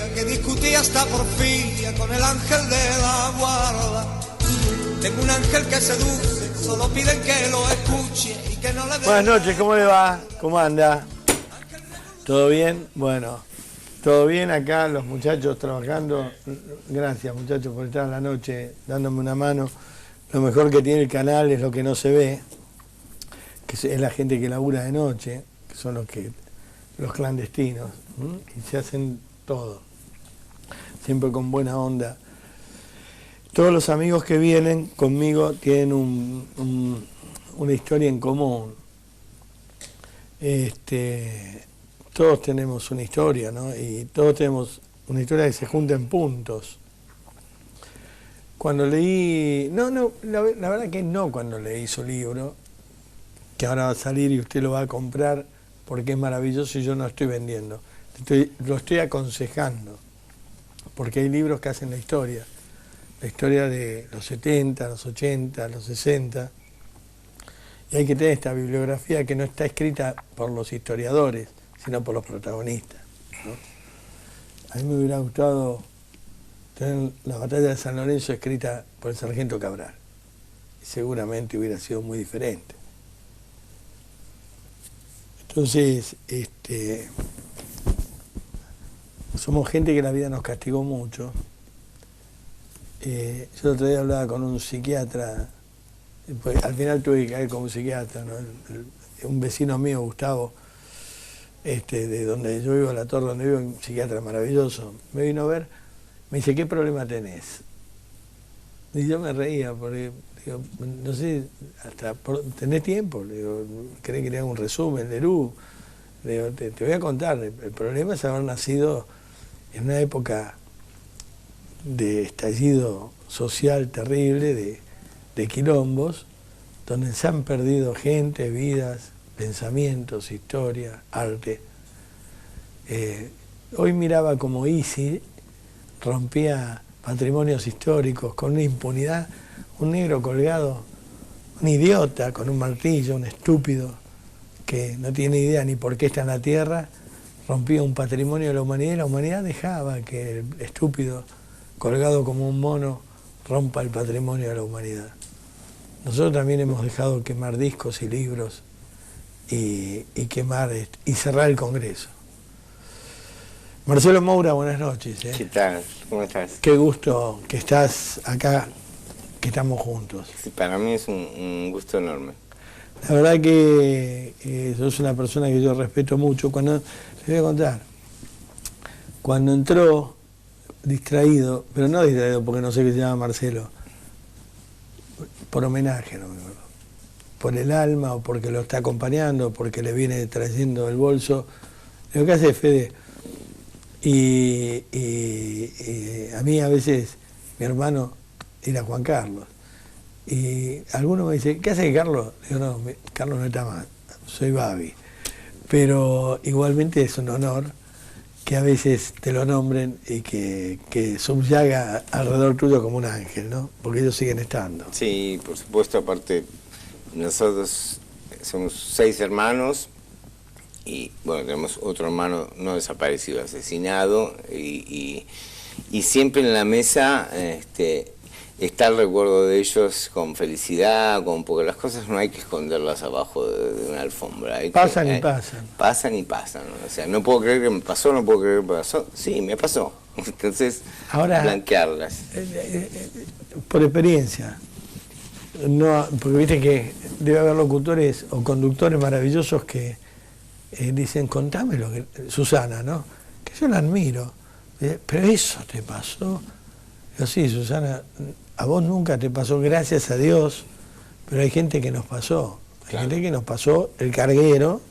día que discutí hasta porfía con el ángel de la guarda. Tengo un ángel que seduce, solo piden que lo escuche y que no le dé. Buenas noches, ¿cómo le va? ¿Cómo anda? ¿Todo bien? Bueno, todo bien acá, los muchachos trabajando. Gracias, muchachos, por estar en la noche dándome una mano. Lo mejor que tiene el canal es lo que no se ve, que es la gente que labura de noche, que son los clandestinos, y se hacen todo, siempre con buena onda. Todos los amigos que vienen conmigo tienen una historia en común. Todos tenemos una historia, ¿no? Y todos tenemos una historia que se junta en puntos. Cuando leí, la verdad que no cuando leí su libro, que ahora va a salir y usted lo va a comprar porque es maravilloso y yo no estoy vendiendo. Lo estoy aconsejando, porque hay libros que hacen la historia de los 70, los 80, los 60, y hay que tener esta bibliografía que no está escrita por los historiadores, sino por los protagonistas, ¿no? A mí me hubiera gustado tener la batalla de San Lorenzo escrita por el sargento Cabral, y seguramente hubiera sido muy diferente. Entonces, somos gente que la vida nos castigó mucho. Yo el otro día hablaba con un psiquiatra, pues al final tuve que caer con un psiquiatra, ¿no? Un vecino mío, Gustavo, de donde yo vivo, la torre donde vivo, un psiquiatra maravilloso, me vino a ver, me dice, ¿qué problema tenés? Y yo me reía, porque digo, no sé, ¿tenés tiempo? Le digo, ¿querés que le haga un resumen, Lerú? Le digo, te voy a contar, el problema es haber nacido en una época de estallido social terrible, de quilombos, donde se han perdido gente, vidas, pensamientos, historia, arte. Hoy miraba como Isi rompía patrimonios históricos con una impunidad, un negro colgado, un idiota con un martillo, un estúpido que no tiene idea ni por qué está en la tierra, rompía un patrimonio de la humanidad y la humanidad dejaba que el estúpido colgado como un mono rompa el patrimonio de la humanidad. Nosotros también hemos dejado quemar discos y libros y quemar y cerrar el Congreso. Marcelo Moura, buenas noches. ¿Qué tal? ¿Cómo estás? Qué gusto que estás acá, que estamos juntos. Sí, para mí es un gusto enorme. La verdad que sos una persona que yo respeto mucho. Les voy a contar, cuando entró distraído, pero no distraído porque no sé qué se llama Marcelo, por homenaje, no me acuerdo, por el alma o porque lo está acompañando, porque le viene trayendo el bolso. Lo que hace Fede, y a mí a veces mi hermano era Juan Carlos, y alguno me dice, ¿qué hace Carlos? Digo, no, Carlos no está mal, soy Babi, pero igualmente es un honor que a veces te lo nombren y que subyaga alrededor tuyo como un ángel, ¿no? Porque ellos siguen estando. Sí, por supuesto, aparte nosotros somos 6 hermanos y bueno, tenemos otro hermano no desaparecido, asesinado, y siempre en la mesa está el recuerdo de ellos con felicidad, porque las cosas no hay que esconderlas abajo de una alfombra. Pasan y pasan. Pasan y pasan. O sea, no puedo creer que me pasó, no puedo creer que me pasó. Sí, me pasó. Entonces, ahora, blanquearlas. Por experiencia, no, porque viste que debe haber locutores o conductores maravillosos que dicen, contame lo que... Susana, ¿no? Que yo la admiro. Pero eso te pasó. Yo, sí, Susana, a vos nunca te pasó, gracias a Dios, pero hay gente que nos pasó. Hay Claro. gente que nos pasó el carguero,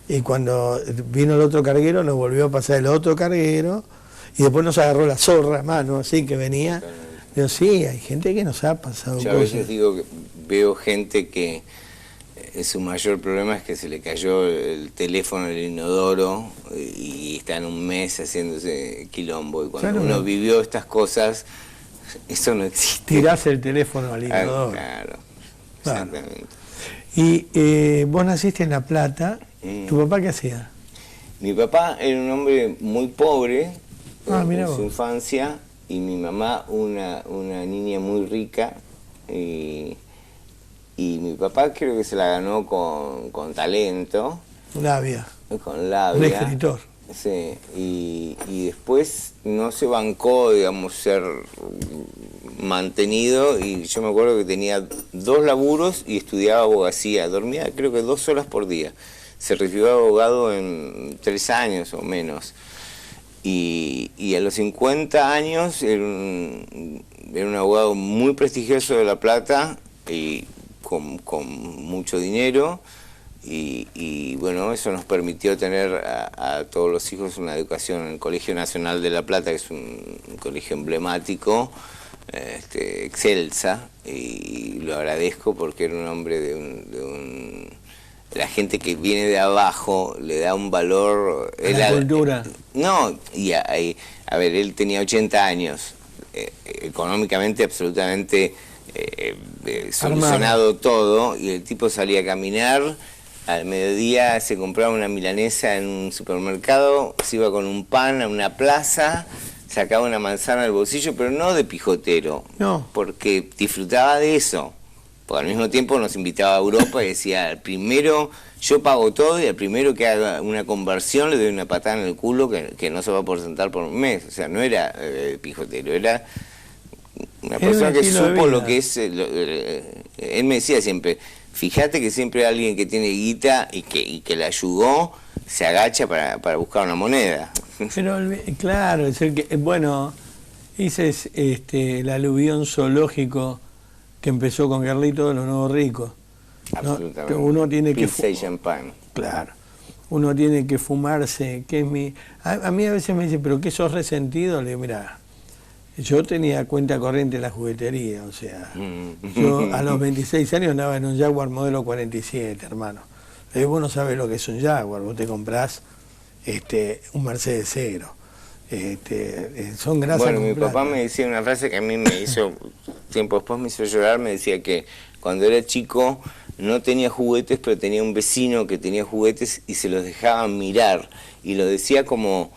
y cuando vino el otro carguero nos volvió a pasar el otro carguero, y después nos agarró la zorra a mano, así que venía. Digo, sí, hay gente que nos ha pasado Yo a veces digo que veo gente que su mayor problema es que se le cayó el teléfono en el inodoro y están un mes haciéndose quilombo. Y cuando uno vivió estas cosas, eso no existe. Tirás el teléfono al inodoro. Claro, exactamente. Y vos naciste en La Plata. ¿Tu papá qué hacía? Mi papá era un hombre muy pobre, Mirá en vos. su infancia, y mi mamá una niña muy rica, y mi papá creo que se la ganó con talento, Labia, con un labia. escritor. Sí, y después no se bancó, digamos, ser mantenido, y yo me acuerdo que tenía 2 laburos y estudiaba abogacía, dormía creo que 2 horas por día, se recibió de abogado en 3 años o menos, y a los 50 años era un abogado muy prestigioso de La Plata y con mucho dinero. Y bueno, eso nos permitió tener a todos los hijos una educación en el Colegio Nacional de La Plata, que es un colegio emblemático, excelsa, y lo agradezco porque era un hombre la gente que viene de abajo le da un valor... A la cultura. No, a ver, él tenía 80 años, económicamente absolutamente solucionado todo, y el tipo salía a caminar. Al mediodía se compraba una milanesa en un supermercado, se iba con un pan a una plaza, sacaba una manzana del bolsillo, pero no de pijotero, No. porque disfrutaba de eso. Porque al mismo tiempo nos invitaba a Europa y decía, al primero yo pago todo y al primero que haga una conversión le doy una patada en el culo que no se va a poder sentar por un mes. O sea, no era pijotero, era una persona que supo lo que es... él me decía siempre... Fíjate que siempre alguien que tiene guita y que le ayudó se agacha para buscar una moneda. Pero claro, es el que, bueno, ese es el aluvión zoológico que empezó con Carlito de los Nuevos Ricos. Absolutamente. ¿No? Uno tiene que Pizza y champán. Claro. Uno tiene que fumarse, que es mi... A mí a veces me dicen, ¿pero qué sos resentido? Le digo, mirá, yo tenía cuenta corriente en la juguetería, o sea, yo a los 26 años andaba en un Jaguar modelo 47, hermano. Le digo, vos no sabés lo que es un Jaguar, vos te comprás un Mercedes cero. Son grasas. Bueno, con mi plata. papá me decía una frase que a mí me hizo, tiempo después me hizo llorar, me decía que cuando era chico no tenía juguetes, pero tenía un vecino que tenía juguetes y se los dejaban mirar, y lo decía como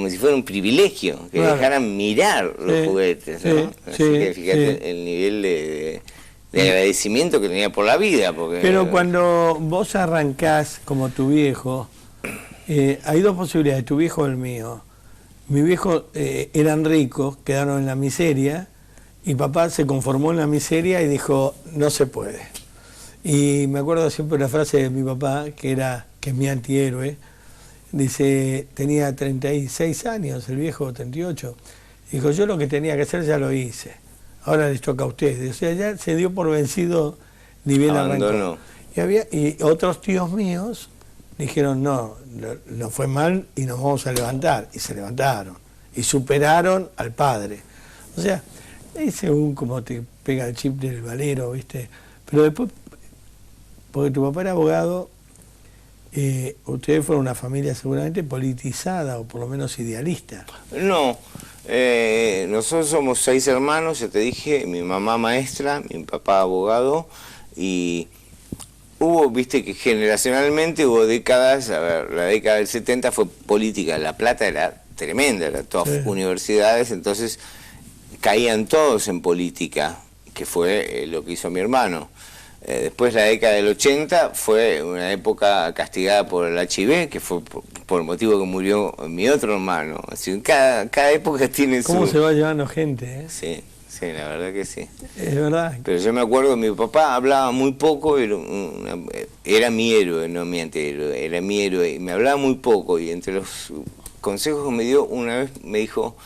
si fuera un privilegio, que Claro. dejaran mirar los juguetes, ¿no? Sí, Así sí, que fíjate sí. el nivel de agradecimiento que tenía por la vida. Porque, Pero cuando vos arrancás como tu viejo, hay 2 posibilidades, tu viejo o el mío. Mi viejo eran ricos, quedaron en la miseria, y papá se conformó en la miseria y dijo, no se puede. Y me acuerdo siempre la frase de mi papá, que es mi antihéroe, dice, tenía 36 años, el viejo 38, dijo, yo lo que tenía que hacer ya lo hice, ahora les toca a ustedes. O sea, ya se dio por vencido ni bien abandonó. arrancó. Y otros tíos míos dijeron, no fue mal y nos vamos a levantar. Y se levantaron. Y superaron al padre. O sea, es según como te pega el chip del valero, ¿viste? Pero después, porque tu papá era abogado, ustedes fueron una familia seguramente politizada o por lo menos idealista. No, nosotros somos 6 hermanos, ya te dije, mi mamá maestra, mi papá abogado, y hubo, viste que generacionalmente hubo décadas, a ver, la década del 70 fue política, La Plata era tremenda, era todas universidades, entonces caían todos en política, que fue lo que hizo mi hermano. Después la década del 80 fue una época castigada por el HIV, que fue por el motivo que murió mi otro hermano. Así, cada época tiene su... ¿Cómo se va llevando gente? Sí, la verdad que sí. Es verdad. Pero yo me acuerdo, mi papá hablaba muy poco, era mi héroe, no mi antihéroe, era mi héroe, y me hablaba muy poco, y entre los consejos que me dio, una vez me dijo,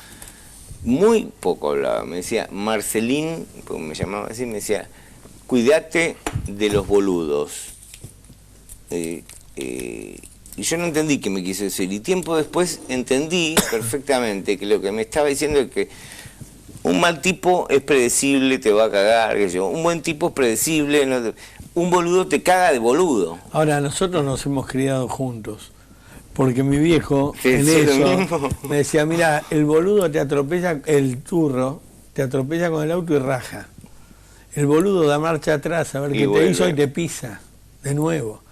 muy poco hablaba, me decía, Marcelín, porque me llamaba así, me decía, cuídate de los boludos. Y yo no entendí qué me quiso decir. Y tiempo después entendí perfectamente que lo que me estaba diciendo es que un mal tipo es predecible, te va a cagar, que yo. Un buen tipo es predecible, un boludo te caga de boludo. Ahora, nosotros nos hemos criado juntos. Porque mi viejo, Sí, en sí, eso, lo mismo. me decía, mira, el boludo te atropella, el turro, te atropella con el auto y raja. El boludo da marcha atrás a ver qué te vuelve. hizo y te pisa de nuevo.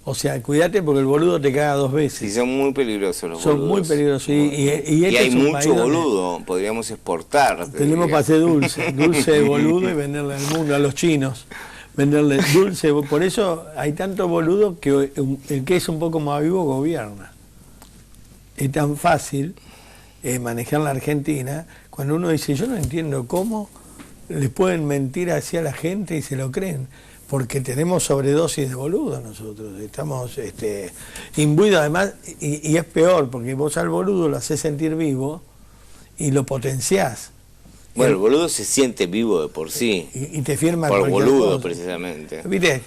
O sea, cuídate porque el boludo te caga 2 veces. Sí, son muy peligrosos los Son boludos. muy peligrosos. Y este hay es un mucho país donde boludo, podríamos exportar. tenemos para hacer dulce de boludo y venderle al mundo, a los chinos. Venderle dulce. Por eso hay tanto boludo que el que es un poco más vivo gobierna. Es tan fácil manejar la Argentina cuando uno dice, yo no entiendo cómo les pueden mentir así a la gente y se lo creen. Porque tenemos sobredosis de boludo nosotros, estamos imbuidos además, y es peor, porque vos al boludo lo haces sentir vivo y lo potenciás. Bueno, el boludo se siente vivo de por sí. Y te firma por cualquier boludo, cosa. precisamente. ¿Viste?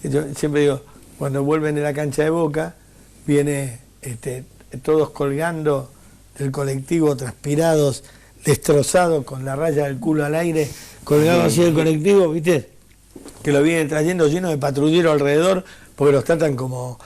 Yo siempre digo, cuando vuelven de la cancha de Boca, viene todos colgando del colectivo, transpirados, destrozados, con la raya del culo al aire, colgados así del colectivo, ¿viste? Que lo vienen trayendo lleno de patrulleros alrededor porque los tratan como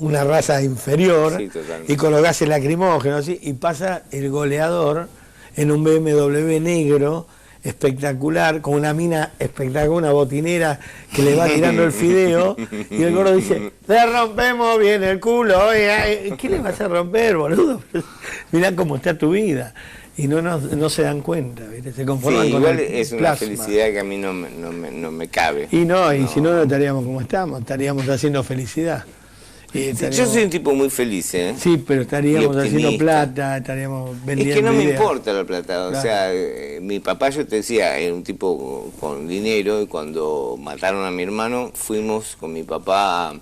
una raza inferior, Sí, y con los gases lacrimógenos, ¿sí? Y pasa el goleador en un BMW negro espectacular, con una mina espectacular, una botinera que le va tirando el fideo, y el gordo dice, le rompemos bien el culo, ¿qué le vas a romper, boludo? Mirá cómo está tu vida. Y no se dan cuenta, ¿viste? Se conforman Sí, con igual el es una plasma. felicidad que a mí no me cabe. Y si no estaríamos como estamos, estaríamos haciendo felicidad. Y Yo soy un tipo muy feliz, ¿eh? Sí, pero estaríamos Y haciendo optimista. plata, estaríamos vendiendo Es que no me ideas. importa la plata, o Claro. sea, mi papá, yo te decía, era un tipo con dinero, y cuando mataron a mi hermano, fuimos con mi papá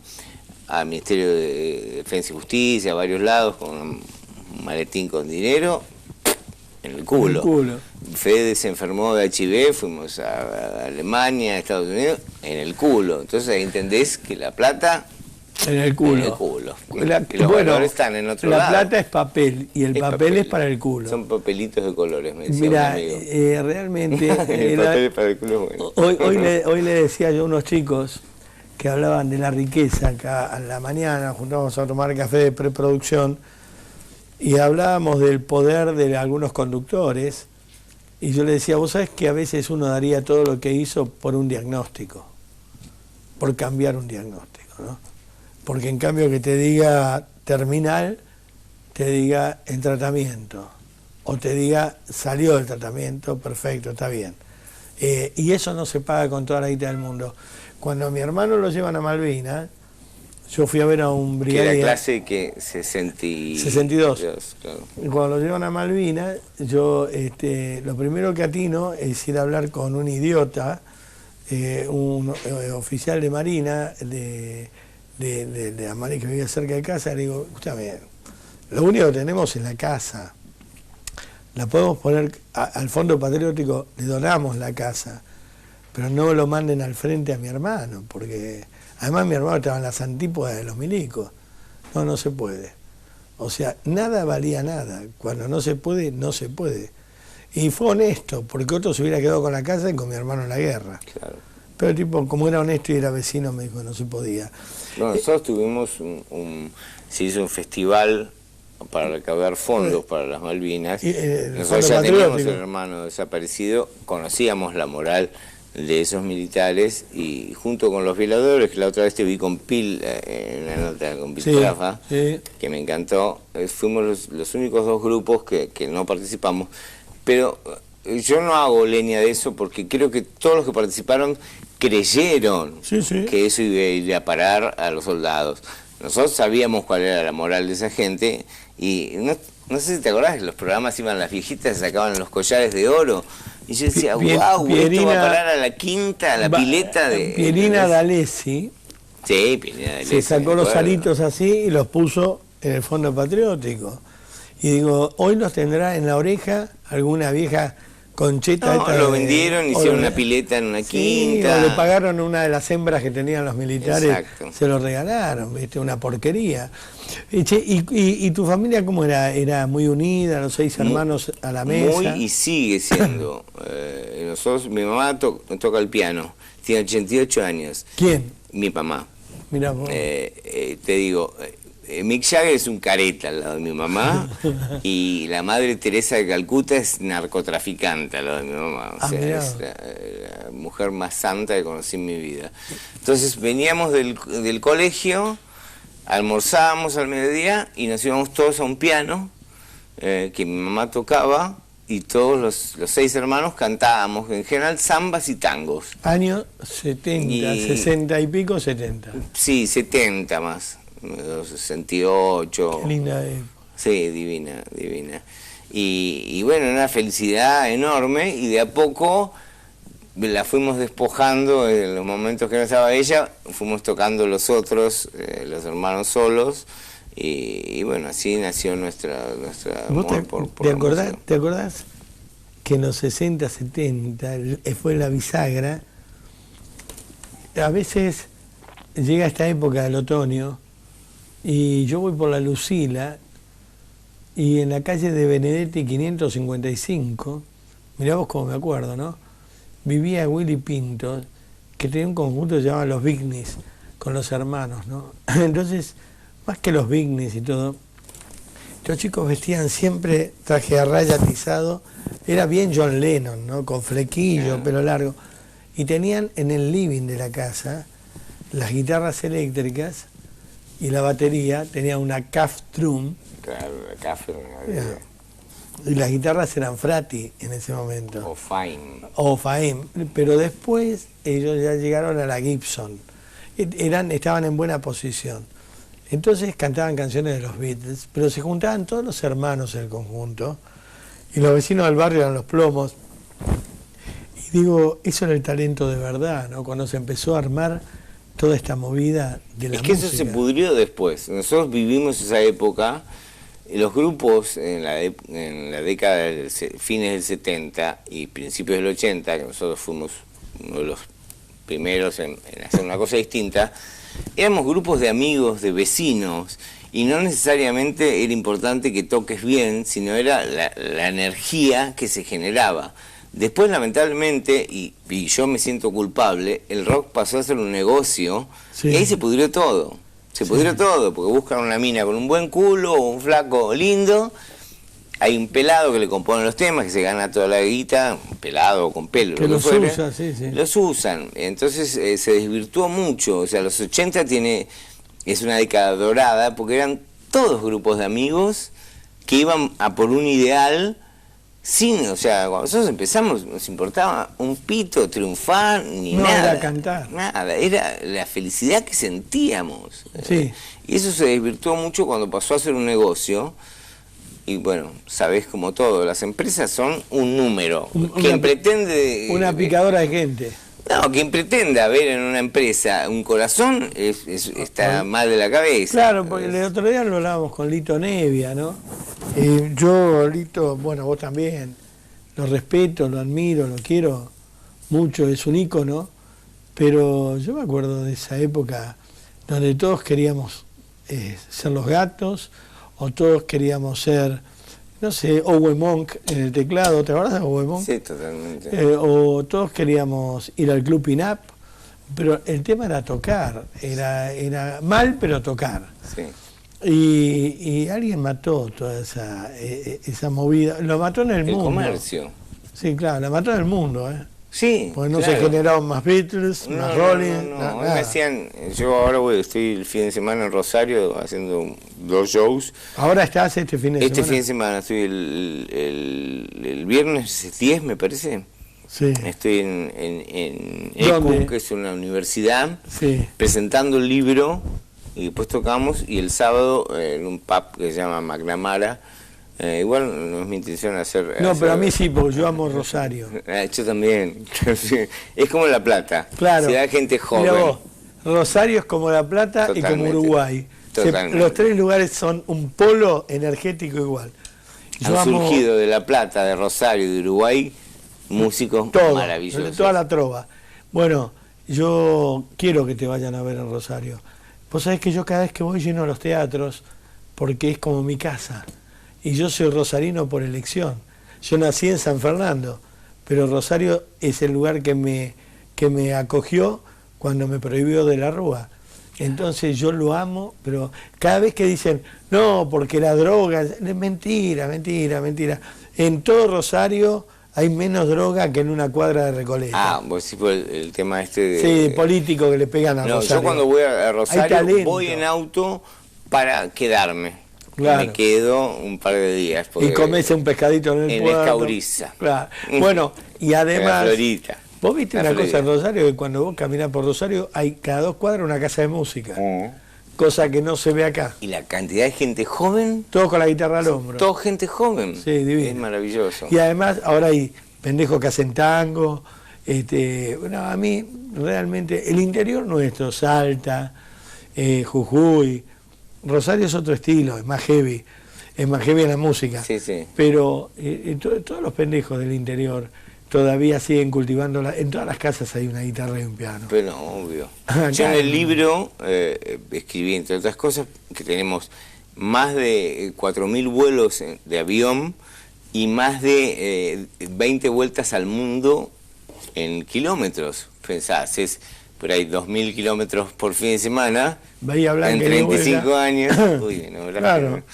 al Ministerio de Defensa y Justicia, a varios lados, con un maletín con dinero, en el culo. En el culo. Fede se enfermó de HIV, fuimos a Alemania, a Estados Unidos, en el culo. Entonces ahí entendés que la plata... En el culo. En el culo. Bueno, Que los valores están en otro la lado. plata es papel y el Es papel es para el culo. Son papelitos de colores, me decía Mira, un amigo. realmente El papel es para el culo, bueno. hoy le decía yo a unos chicos que hablaban de la riqueza acá a la mañana, juntábamos a tomar café de preproducción y hablábamos del poder de algunos conductores, y yo le decía, vos sabés que a veces uno daría todo lo que hizo por un diagnóstico, por cambiar un diagnóstico, ¿no? Porque en cambio que te diga terminal, te diga en tratamiento, o te diga salió del tratamiento, perfecto, está bien. Y eso no se paga con toda la guita del mundo. Cuando a mi hermano lo llevan a Malvinas, yo fui a ver a un Que brigadier. era clase que 62. Claro. Y cuando lo llevan a Malvinas, yo lo primero que atino es ir a hablar con un idiota, un oficial de Marina, de la Marina que vivía cerca de casa. Le digo, escúchame, lo único que tenemos es la casa. La podemos poner al Fondo Patriótico, le donamos la casa, pero no lo manden al frente a mi hermano, porque además mi hermano estaba en las antípodas de los milicos. No se puede. O sea, nada valía nada. Cuando no se puede, no se puede. Y fue honesto, porque otro se hubiera quedado con la casa y con mi hermano en la guerra. Claro. Pero el tipo, como era honesto y era vecino, me dijo, no se podía. No, nosotros tuvimos se hizo un festival para recaudar fondos para las Malvinas. Nosotros ya teníamos el hermano desaparecido, conocíamos la moral de esos militares, y junto con los violadores, que la otra vez te vi con Pil, en una nota con Pil Trafa, que me encantó, fuimos los únicos 2 grupos que no participamos, pero yo no hago leña de eso porque creo que todos los que participaron creyeron que eso iba a ir a parar a los soldados. Nosotros sabíamos cuál era la moral de esa gente, y no sé si te acordás que los programas iban, las viejitas se sacaban los collares de oro, y yo decía, wow, esto va a parar a la quinta, a la pileta de... Pierina D'Alessi, sí, Pierina D'Alessi, se sacó los aritos así y los puso en el Fondo Patriótico. Y digo, hoy los tendrá en la oreja alguna vieja concheta. No, lo vendieron, hicieron una pileta en una quinta. O le pagaron una de las hembras que tenían los militares. Exacto. Se lo regalaron, ¿viste? Una porquería. ¿Y tu familia cómo era? ¿Era muy unida, los 6 hermanos a la mesa? Muy, y sigue siendo. Nosotros, mi mamá toca el piano, tiene 88 años. ¿Quién? Mi mamá. Mirá vos. Te digo, Mick Jagger es un careta al lado de mi mamá, y la Madre Teresa de Calcuta es narcotraficante al lado de mi mamá. O sea, es la mujer más santa que conocí en mi vida. Entonces veníamos del colegio almorzábamos al mediodía y nos íbamos todos a un piano que mi mamá tocaba, y todos los 6 hermanos cantábamos, en general zambas y tangos. Años 70, 60 y pico, 70. Sí, 70 más, 68. Qué linda época. Sí, divina, divina. Y bueno, una felicidad enorme, y de a poco la fuimos despojando en los momentos que no estaba ella, fuimos tocando los otros, los hermanos solos, y bueno, así nació nuestra amor por la música. ¿Te acordás que en los 60, 70 fue la bisagra? A veces llega esta época del otoño y yo voy por la Lucila y en la calle de Benedetti 555, mirá vos cómo me acuerdo, ¿no? Vivía Willy Pinto, que tenía un conjunto que se llamaba Los Bignis, con los hermanos, ¿no? Entonces, más que los Bignis y todo, los chicos vestían siempre traje a raya atizado, era bien John Lennon, ¿no? Con flequillo, pelo largo, y tenían en el living de la casa las guitarras eléctricas y la batería, tenía una Caf Drum. Claro, la Caf. Y las guitarras eran Frati en ese momento. O Fine. O Fine, pero después ellos ya llegaron a la Gibson. Estaban en buena posición. Entonces cantaban canciones de los Beatles, pero se juntaban todos los hermanos en el conjunto, y los vecinos del barrio eran los Plomos. Y digo, eso era el talento de verdad, ¿no? Cuando se empezó a armar toda esta movida de la música. Es que eso se pudrió después. Nosotros vivimos esa época. Los grupos en la década de fines del 70 y principios del 80, que nosotros fuimos uno de los primeros en hacer una cosa distinta, éramos grupos de amigos, de vecinos, y no necesariamente era importante que toques bien, sino era la energía que se generaba. Después, lamentablemente, y yo me siento culpable, el rock pasó a ser un negocio, sí. Y ahí se pudrió todo. Se pudrió todo, porque buscan una mina con un buen culo, o un flaco lindo, hay un pelado que le compone los temas, que se gana toda la guita, un pelado o con pelo, que los usa, sí. Los usan, entonces se desvirtuó mucho, o sea, los 80 es una década dorada, porque eran todos grupos de amigos que iban a por un ideal, o sea, cuando nosotros empezamos nos importaba un pito triunfar, ni nada. No era cantar. Nada, era la felicidad que sentíamos. Sí. Y eso se desvirtuó mucho cuando pasó a ser un negocio. Y bueno, sabés como todo, las empresas son un número. Quien pretende... Una picadora de gente. No, quien pretenda ver en una empresa un corazón está mal de la cabeza. Claro, porque el otro día lo hablábamos con Lito Nevia, ¿no? Yo, Lito, bueno, vos también, lo respeto, lo admiro, lo quiero mucho, es un ícono, pero yo me acuerdo de esa época donde todos queríamos ser los Gatos, o todos queríamos ser, no sé, Owe Monk en el teclado, ¿te acuerdas de Owe Monk? Sí, totalmente. O todos queríamos ir al Club Pin-Up, pero el tema era tocar, era mal, pero tocar. Sí. Y alguien mató toda esa movida, lo mató en el mundo. El comercio. Sí, claro, la mató en el mundo, ¿eh? Sí, porque no claro. Se generaron más Beatles, más Rolling. No. Me decían, yo ahora estoy el fin de semana en Rosario haciendo 2 shows. Ahora estás este fin de semana. Este fin de semana estoy el viernes 10, me parece. Sí. Estoy en ECU, que es una universidad, sí. Presentando el libro, y después tocamos, y el sábado en un pub que se llama McNamara. Igual no es mi intención hacer... No, pero a mí sí, porque yo amo Rosario. Yo también. Es como La Plata. Claro. Se da gente joven. Mirá vos, Rosario es como La Plata. Totalmente. Y como Uruguay. Los 3 lugares son un polo energético igual. Han surgido de La Plata, de Rosario y de Uruguay músicos maravillosos. Toda la trova. Bueno, yo quiero que te vayan a ver en Rosario. Vos sabés que yo cada vez que voy lleno los teatros porque es como mi casa. Y yo soy rosarino por elección. Yo nací en San Fernando, pero Rosario es el lugar que me acogió cuando me prohibió de la Rúa. Entonces yo lo amo, pero cada vez que dicen, no, porque la droga, es mentira. En todo Rosario hay menos droga que en una cuadra de Recoleta. Ah, vos sí por el tema este de... Sí, político que le pegan a No, Rosario. yo cuando voy a Rosario talento. voy en auto para quedarme. Claro. Me quedo un par de días. Y comés un pescadito en el en puerto. Escauriza. Claro. Bueno, y además... Florita. Vos viste una cosa en Rosario, que cuando vos caminás por Rosario hay cada 2 cuadras una casa de música. Cosa que no se ve acá. Y la cantidad de gente joven. Todos con la guitarra al hombro. Todo gente joven. Sí, divino. Es maravilloso. Y además ahora hay pendejos que hacen tango. Bueno, a mí realmente el interior nuestro, Salta, Jujuy, Rosario es otro estilo, es más heavy en la música. Sí, sí. Pero todos los pendejos del interior todavía siguen cultivándola. En todas las casas hay una guitarra y un piano. Pero obvio. Yo en el libro escribí, entre otras cosas, que tenemos más de 4.000 vuelos de avión y más de 20 vueltas al mundo en kilómetros. Pensás, es por ahí 2.000 kilómetros por fin de semana. Bahía Blanca en 35 años. Uy, no, claro.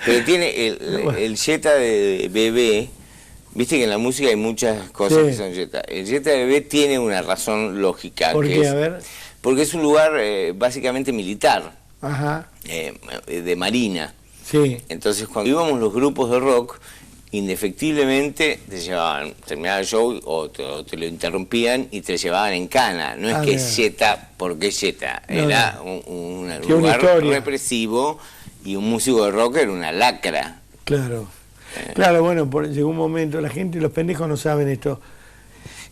Pero tiene el Jetta de bebé. Viste que en la música hay muchas cosas que son Jetta. El Jetta de bebé tiene una razón lógica. ¿Por qué? A ver. Porque es un lugar básicamente militar. Ajá. De marina. Sí. Entonces cuando íbamos los grupos de rock, indefectiblemente te llevaban, terminaba el show o te lo interrumpían y te llevaban en cana. No es que es Jetta porque es Jetta. Era un lugar represivo y un músico de rock era una lacra. Claro. Claro, bueno, llegó un momento, la gente, los pendejos no saben esto.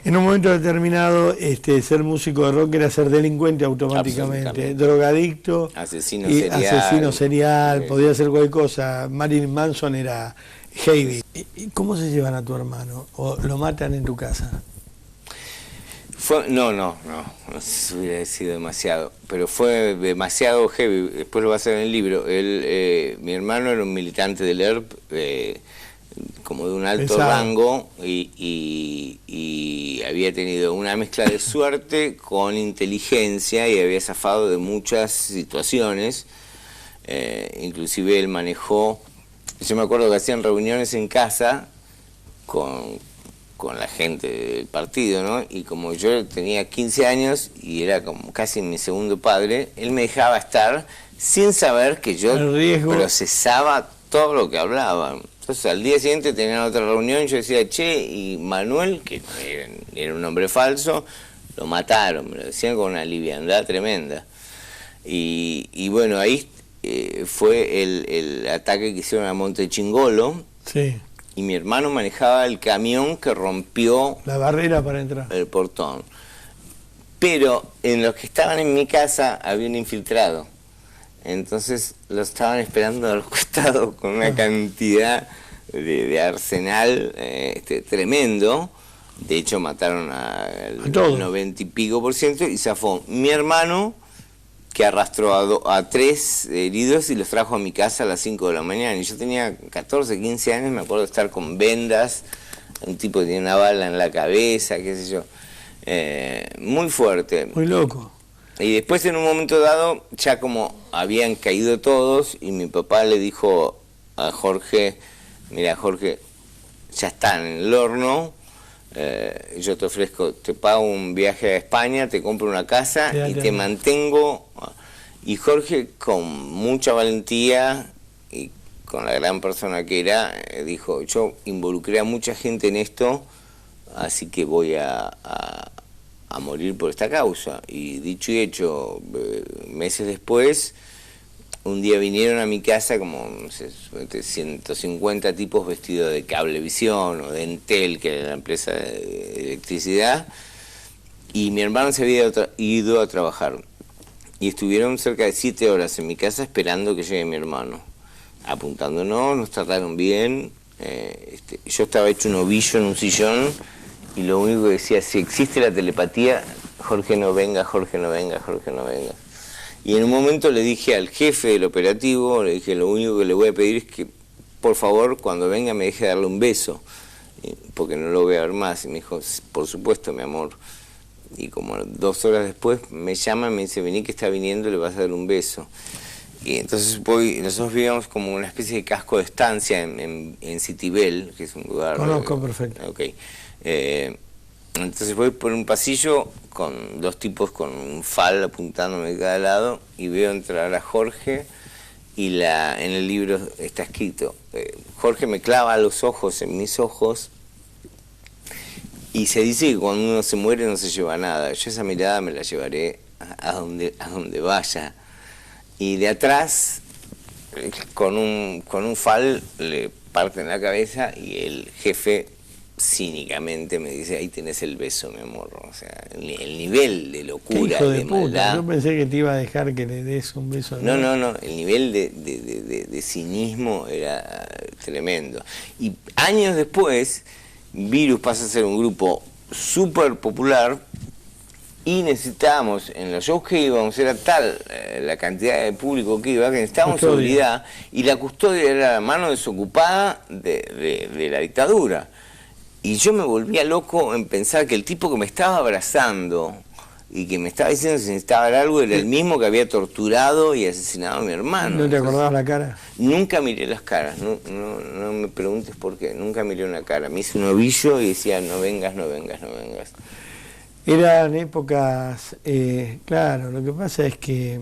En un momento determinado, ser músico de rock era ser delincuente automáticamente, drogadicto, asesino serial, podía hacer cualquier cosa. Marilyn Manson era heavy. ¿Y cómo se llevan a tu hermano? ¿O lo matan en tu casa? No sé si hubiera sido demasiado, pero fue demasiado heavy. Después lo va a hacer en el libro. Mi hermano era un militante del ERP, como de un alto rango, y había tenido una mezcla de suerte con inteligencia y había zafado de muchas situaciones. Inclusive él manejó, yo me acuerdo que hacían reuniones en casa con la gente del partido, ¿no? Y como yo tenía 15 años y era como casi mi segundo padre, él me dejaba estar sin saber que yo procesaba todo lo que hablaban. Entonces al día siguiente tenían otra reunión, yo decía, che, y Manuel, que era un hombre falso, lo mataron, me lo decían con una liviandad tremenda. Y bueno, ahí fue el ataque que hicieron a Monte Chingolo. Sí. Y mi hermano manejaba el camión que rompió la barrera para entrar, el portón. Pero en los que estaban en mi casa había un infiltrado. Entonces lo estaban esperando a los costados con una cantidad de arsenal tremendo. De hecho mataron al 90 y pico % y zafó mi hermano, que arrastró a 3 heridos y los trajo a mi casa a las 5 de la mañana. Y yo tenía 14, 15 años, me acuerdo de estar con vendas, un tipo que tenía una bala en la cabeza, qué sé yo. Muy fuerte. Muy loco. Y después en un momento dado, ya como habían caído todos, y mi papá le dijo a Jorge, mira Jorge, ya están en el horno, yo te ofrezco, te pago un viaje a España, te compro una casa y te mantengo. Y Jorge, con mucha valentía y con la gran persona que era, dijo, yo involucré a mucha gente en esto, así que voy a morir por esta causa. Y dicho y hecho, meses después, un día vinieron a mi casa como no sé, 150 tipos vestidos de Cablevisión o de Entel, que era la empresa de electricidad, y mi hermano se había ido a trabajar. Y estuvieron cerca de 7 horas en mi casa esperando que llegue mi hermano, apuntándonos, nos trataron bien. Yo estaba hecho un ovillo en un sillón y lo único que decía, si existe la telepatía, Jorge no venga, Jorge no venga, Jorge no venga. Y en un momento le dije al jefe del operativo, le dije, lo único que le voy a pedir es que, por favor, cuando venga me deje darle un beso, porque no lo voy a ver más. Y me dijo, por supuesto, mi amor. Y como 2 horas después me llama y me dice, vení que está viniendo, le vas a dar un beso. Y entonces nosotros vivíamos como una especie de casco de estancia en Citibel, que es un lugar... Conozco perfecto. Ok. Entonces voy por un pasillo con dos tipos con un fal apuntándome de cada lado y veo entrar a Jorge y en el libro está escrito, Jorge me clava los ojos en mis ojos y se dice que cuando uno se muere no se lleva nada. Yo esa mirada me la llevaré a donde vaya. Y de atrás, con un fal, le parten la cabeza y el jefe cínicamente me dice, ahí tenés el beso, mi amor. O sea, el nivel de locura, hijo de de puta. maldad. Yo pensé que te iba a dejar que le des un beso. No, el nivel de cinismo era tremendo. Y años después, Virus pasa a ser un grupo súper popular y necesitábamos, en los shows que íbamos, era tal la cantidad de público que iba, que necesitábamos seguridad, y la custodia era la mano desocupada de la dictadura. Y yo me volvía loco en pensar que el tipo que me estaba abrazando y que me estaba diciendo que si necesitaba algo era el mismo que había torturado y asesinado a mi hermano. ¿No te acordabas la cara? Nunca miré las caras, no me preguntes por qué, nunca miré una cara. Me hice un ovillo y decía, no vengas, no vengas, no vengas. Eran épocas, claro, lo que pasa es que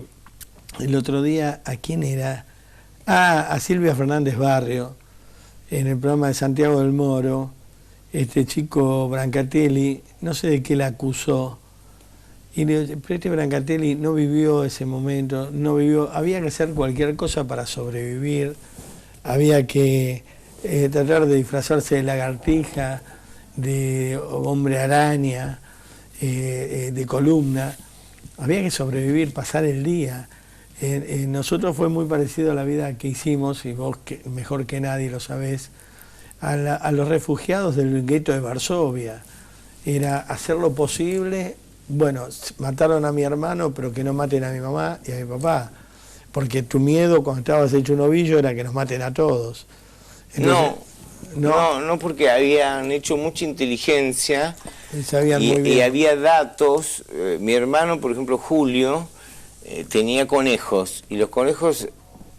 el otro día, ¿a quién era? A Silvia Fernández Barrio, en el programa de Santiago del Moro, este chico Brancatelli, no sé de qué la acusó, y le digo, pero este Brancatelli no vivió ese momento, no vivió, había que hacer cualquier cosa para sobrevivir, había que tratar de disfrazarse de lagartija, de hombre araña, de columna, había que sobrevivir, pasar el día. Nosotros fue muy parecido a la vida que hicimos, y vos mejor que nadie lo sabés, a los refugiados del gueto de Varsovia. Era hacer lo posible, bueno, mataron a mi hermano, pero que no maten a mi mamá y a mi papá, porque tu miedo cuando estabas hecho un ovillo era que nos maten a todos. Entonces, no, porque habían hecho mucha inteligencia sabían muy bien. Y había datos. Mi hermano, por ejemplo, Julio, tenía conejos, y los conejos,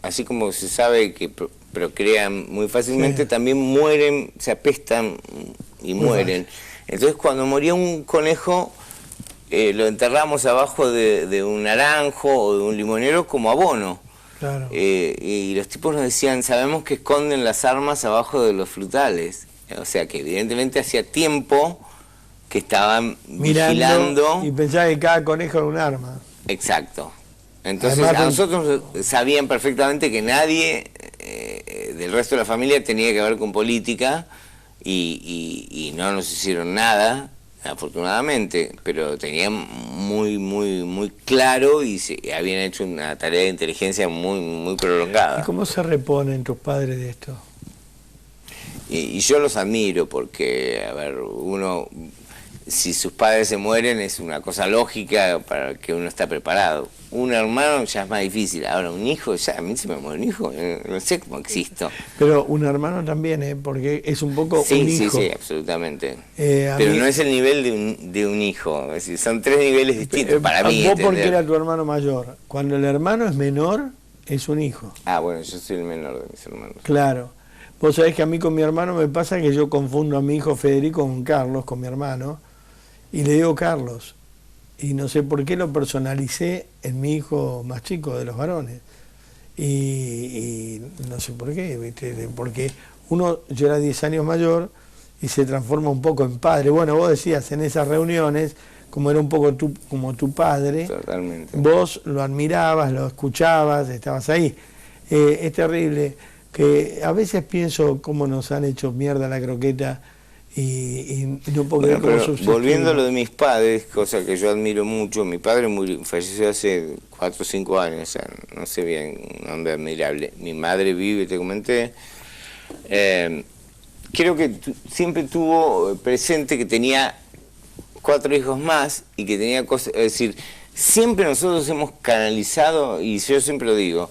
así como se sabe que procrean muy fácilmente, sí, también mueren, se apestan y mueren. Entonces cuando moría un conejo, lo enterramos abajo de un naranjo o de un limonero como abono. Claro. Y los tipos nos decían, sabemos que esconden las armas abajo de los frutales. O sea que evidentemente hacía tiempo que estaban vigilando. Y pensaba que cada conejo era un arma. Exacto. Entonces además, a nosotros sabían perfectamente que nadie del resto de la familia tenía que ver con política y no nos hicieron nada, afortunadamente, pero tenían muy claro y habían hecho una tarea de inteligencia muy prolongada. ¿Y cómo se reponen tus padres de esto? Y yo los admiro porque, a ver, uno, si sus padres se mueren es una cosa lógica para que uno está preparado. Un hermano ya es más difícil, ahora un hijo, ya a mí se me muere un hijo, no sé cómo existo. Pero un hermano también, porque es un poco un hijo. Sí, absolutamente. Pero no es el nivel de un hijo, es decir, son tres niveles distintos para mí. ¿Vos porque era tu hermano mayor? Cuando el hermano es menor, es un hijo. Ah, bueno, yo soy el menor de mis hermanos. Claro. Vos sabés que a mí con mi hermano me pasa que yo confundo a mi hijo Federico con Carlos, con mi hermano, y le digo Carlos. Y no sé por qué lo personalicé en mi hijo más chico de los varones. Y no sé por qué, ¿viste? Porque yo era 10 años mayor y se transforma un poco en padre. Bueno, vos decías en esas reuniones, como era un poco como tu padre, totalmente, vos lo admirabas, lo escuchabas, estabas ahí. Es terrible que a veces pienso cómo nos han hecho mierda la croqueta y no puedo creer cómo subsistimos. Volviendo a lo de mis padres, cosa que yo admiro mucho, mi padre falleció hace 4 o 5 años, o sea, no sé bien, un hombre admirable. Mi madre vive, te comenté. Creo que siempre tuvo presente que tenía 4 hijos más y que tenía cosas, es decir, siempre nosotros hemos canalizado, y yo siempre lo digo,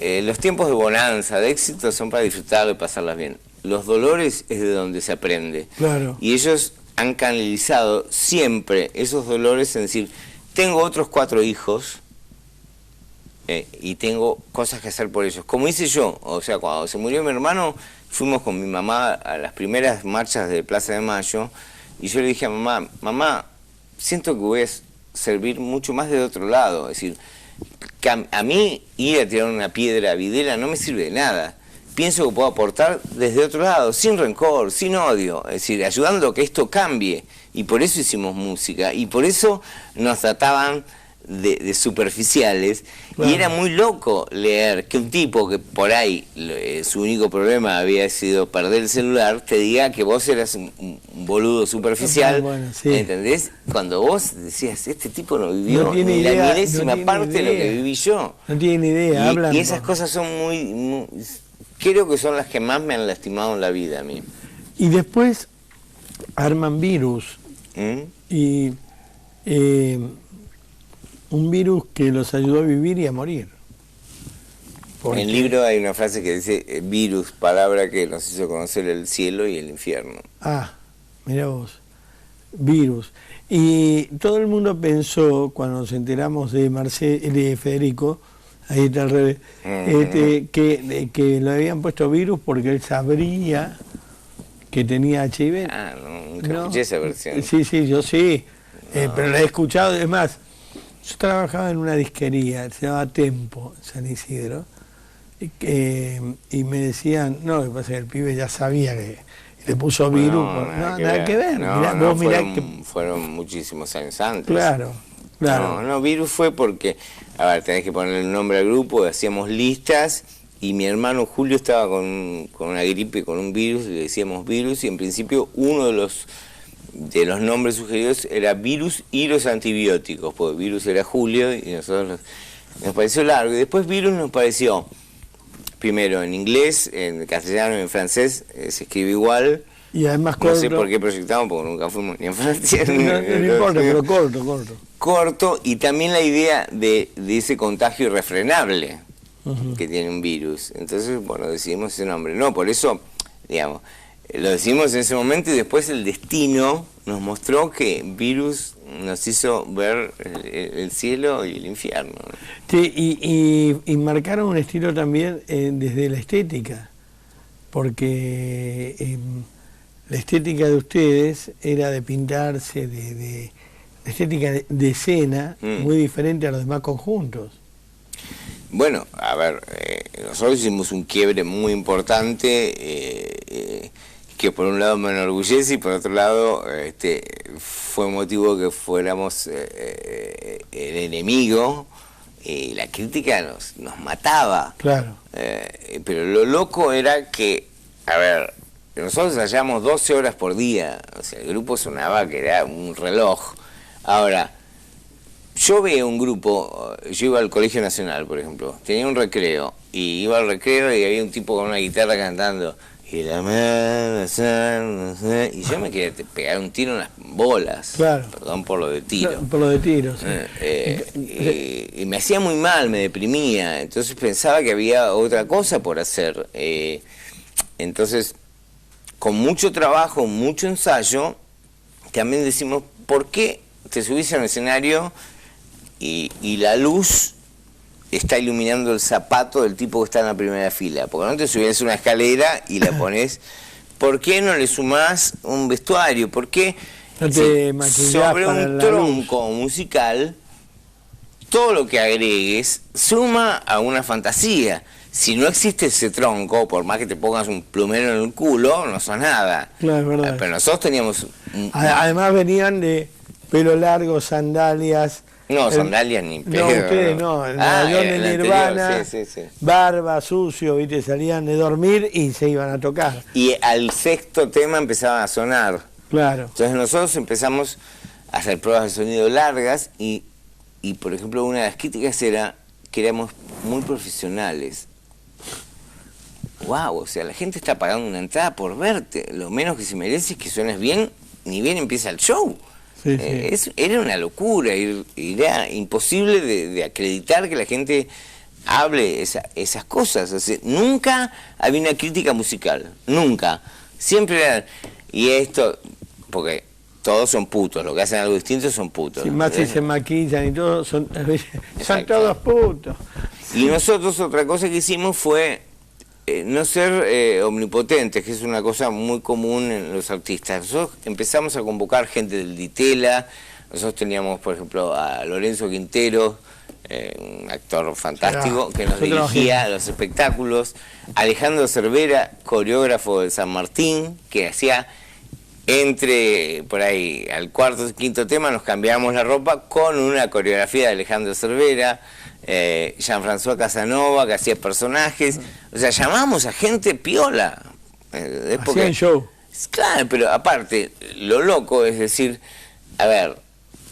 los tiempos de bonanza, de éxito, son para disfrutar y pasarlas bien. Los dolores es de donde se aprende. Claro. Y ellos han canalizado siempre esos dolores en decir, tengo otros 4 hijos y tengo cosas que hacer por ellos. Como hice yo, o sea, cuando se murió mi hermano, fuimos con mi mamá a las primeras marchas de Plaza de Mayo, y yo le dije a mamá, mamá, siento que voy a servir mucho más de otro lado, es decir, que a mí ir a tirar una piedra a Videla no me sirve de nada. Pienso que puedo aportar desde otro lado, sin rencor, sin odio, es decir, ayudando a que esto cambie. Y por eso hicimos música, y por eso nos trataban de superficiales. Claro. Y era muy loco leer que un tipo que por ahí su único problema había sido perder el celular, te diga que vos eras un boludo superficial. Bueno, sí. ¿Entendés? Cuando vos decías, este tipo no vivió ni la milésima parte de lo que viví yo. No tiene ni idea. Y esas cosas son muy, creo que son las que más me han lastimado en la vida a mí. Y después arman Virus. Y un virus que los ayudó a vivir y a morir. En el libro hay una frase que dice virus, palabra que nos hizo conocer el cielo y el infierno. Ah, mira vos, virus. Y todo el mundo pensó, cuando nos enteramos de Federico, ahí está al revés, que le habían puesto virus porque él sabría que tenía HIV. Ah, nunca escuché esa versión. Sí, yo sí, pero la he escuchado. Es más, yo trabajaba en una disquería, se llamaba Tempo, en San Isidro, y me decían, no, lo que pasa es que el pibe ya sabía que le puso virus. No, nada que ver. Fueron muchísimos años antes. Claro. No, virus fue porque, a ver, tenés que poner el nombre al grupo, hacíamos listas, y mi hermano Julio estaba con una gripe, con un virus, le decíamos virus, y en principio uno de los nombres sugeridos era virus y los antibióticos, porque virus era Julio y nosotros nos pareció largo, y después virus nos pareció, primero en inglés, en castellano y en francés, se escribe igual. Y además corto. No sé por qué proyectamos, porque nunca fuimos ni en Francia. No importa, pero corto. Corto, y también la idea de ese contagio irrefrenable que tiene un virus. Entonces, bueno, decidimos ese nombre. No, por eso, digamos, lo decimos en ese momento, y después el destino nos mostró que virus nos hizo ver el cielo y el infierno. Sí, y marcaron un estilo también desde la estética, porque la estética de ustedes era de pintarse, de estética de escena, muy diferente a los demás conjuntos. Bueno, a ver, nosotros hicimos un quiebre muy importante, que por un lado me enorgullece y por otro lado fue motivo que fuéramos el enemigo, y la crítica nos mataba. Claro. Pero lo loco era que, a ver, nosotros ensayábamos 12 horas por día, o sea, el grupo sonaba que era un reloj. Ahora, yo veía un grupo, yo iba al Colegio Nacional, por ejemplo, tenía un recreo, y iba al recreo y había un tipo con una guitarra cantando, y la y yo me quería pegar un tiro en las bolas. Claro. Perdón por lo de tiro. Claro, por lo de tiro, sí. Y me hacía muy mal, me deprimía, entonces pensaba que había otra cosa por hacer. Entonces, con mucho trabajo, mucho ensayo, también decimos, ¿por qué te subís a un escenario y la luz está iluminando el zapato del tipo que está en la primera fila? Porque no te subís a una escalera y la pones. ¿Por qué no le sumás un vestuario? ¿Por qué no te sobre un tronco musical todo lo que agregues suma a una fantasía? Si no existe ese tronco, por más que te pongas un plumero en el culo, no sos nada. Claro, es verdad. Pero nosotros teníamos... Además venían de pelo largo, sandalias... No, sandalias ni pedo. No, ustedes no, el medallón de Nirvana, sí. barba, sucio, ¿viste? Salían de dormir y se iban a tocar. Y al sexto tema empezaba a sonar. Claro. Entonces nosotros empezamos a hacer pruebas de sonido largas y por ejemplo, una de las críticas era que éramos muy profesionales. Wow, o sea, la gente está pagando una entrada por verte. Lo menos que se merece es que suenes bien, ni bien empieza el show. Sí. Era una locura, era imposible de acreditar que la gente hable esas cosas. O sea, nunca había una crítica musical, nunca. Siempre era, y esto, porque todos son putos, lo que hacen algo distinto son putos. Si más si se maquillan y todo, son todos putos. Y nosotros otra cosa que hicimos fue no ser omnipotentes, que es una cosa muy común en los artistas. Nosotros empezamos a convocar gente del Ditela. Nosotros teníamos, por ejemplo, a Lorenzo Quintero, un actor fantástico, que nos dirigía los espectáculos. Alejandro Cervera, coreógrafo de San Martín, que hacía entre, por ahí, al cuarto, quinto tema, nos cambiábamos la ropa con una coreografía de Alejandro Cervera. Jean-François Casanova, que hacía personajes. O sea, llamábamos a gente piola. Hacían show. Claro, pero aparte, lo loco es decir, a ver,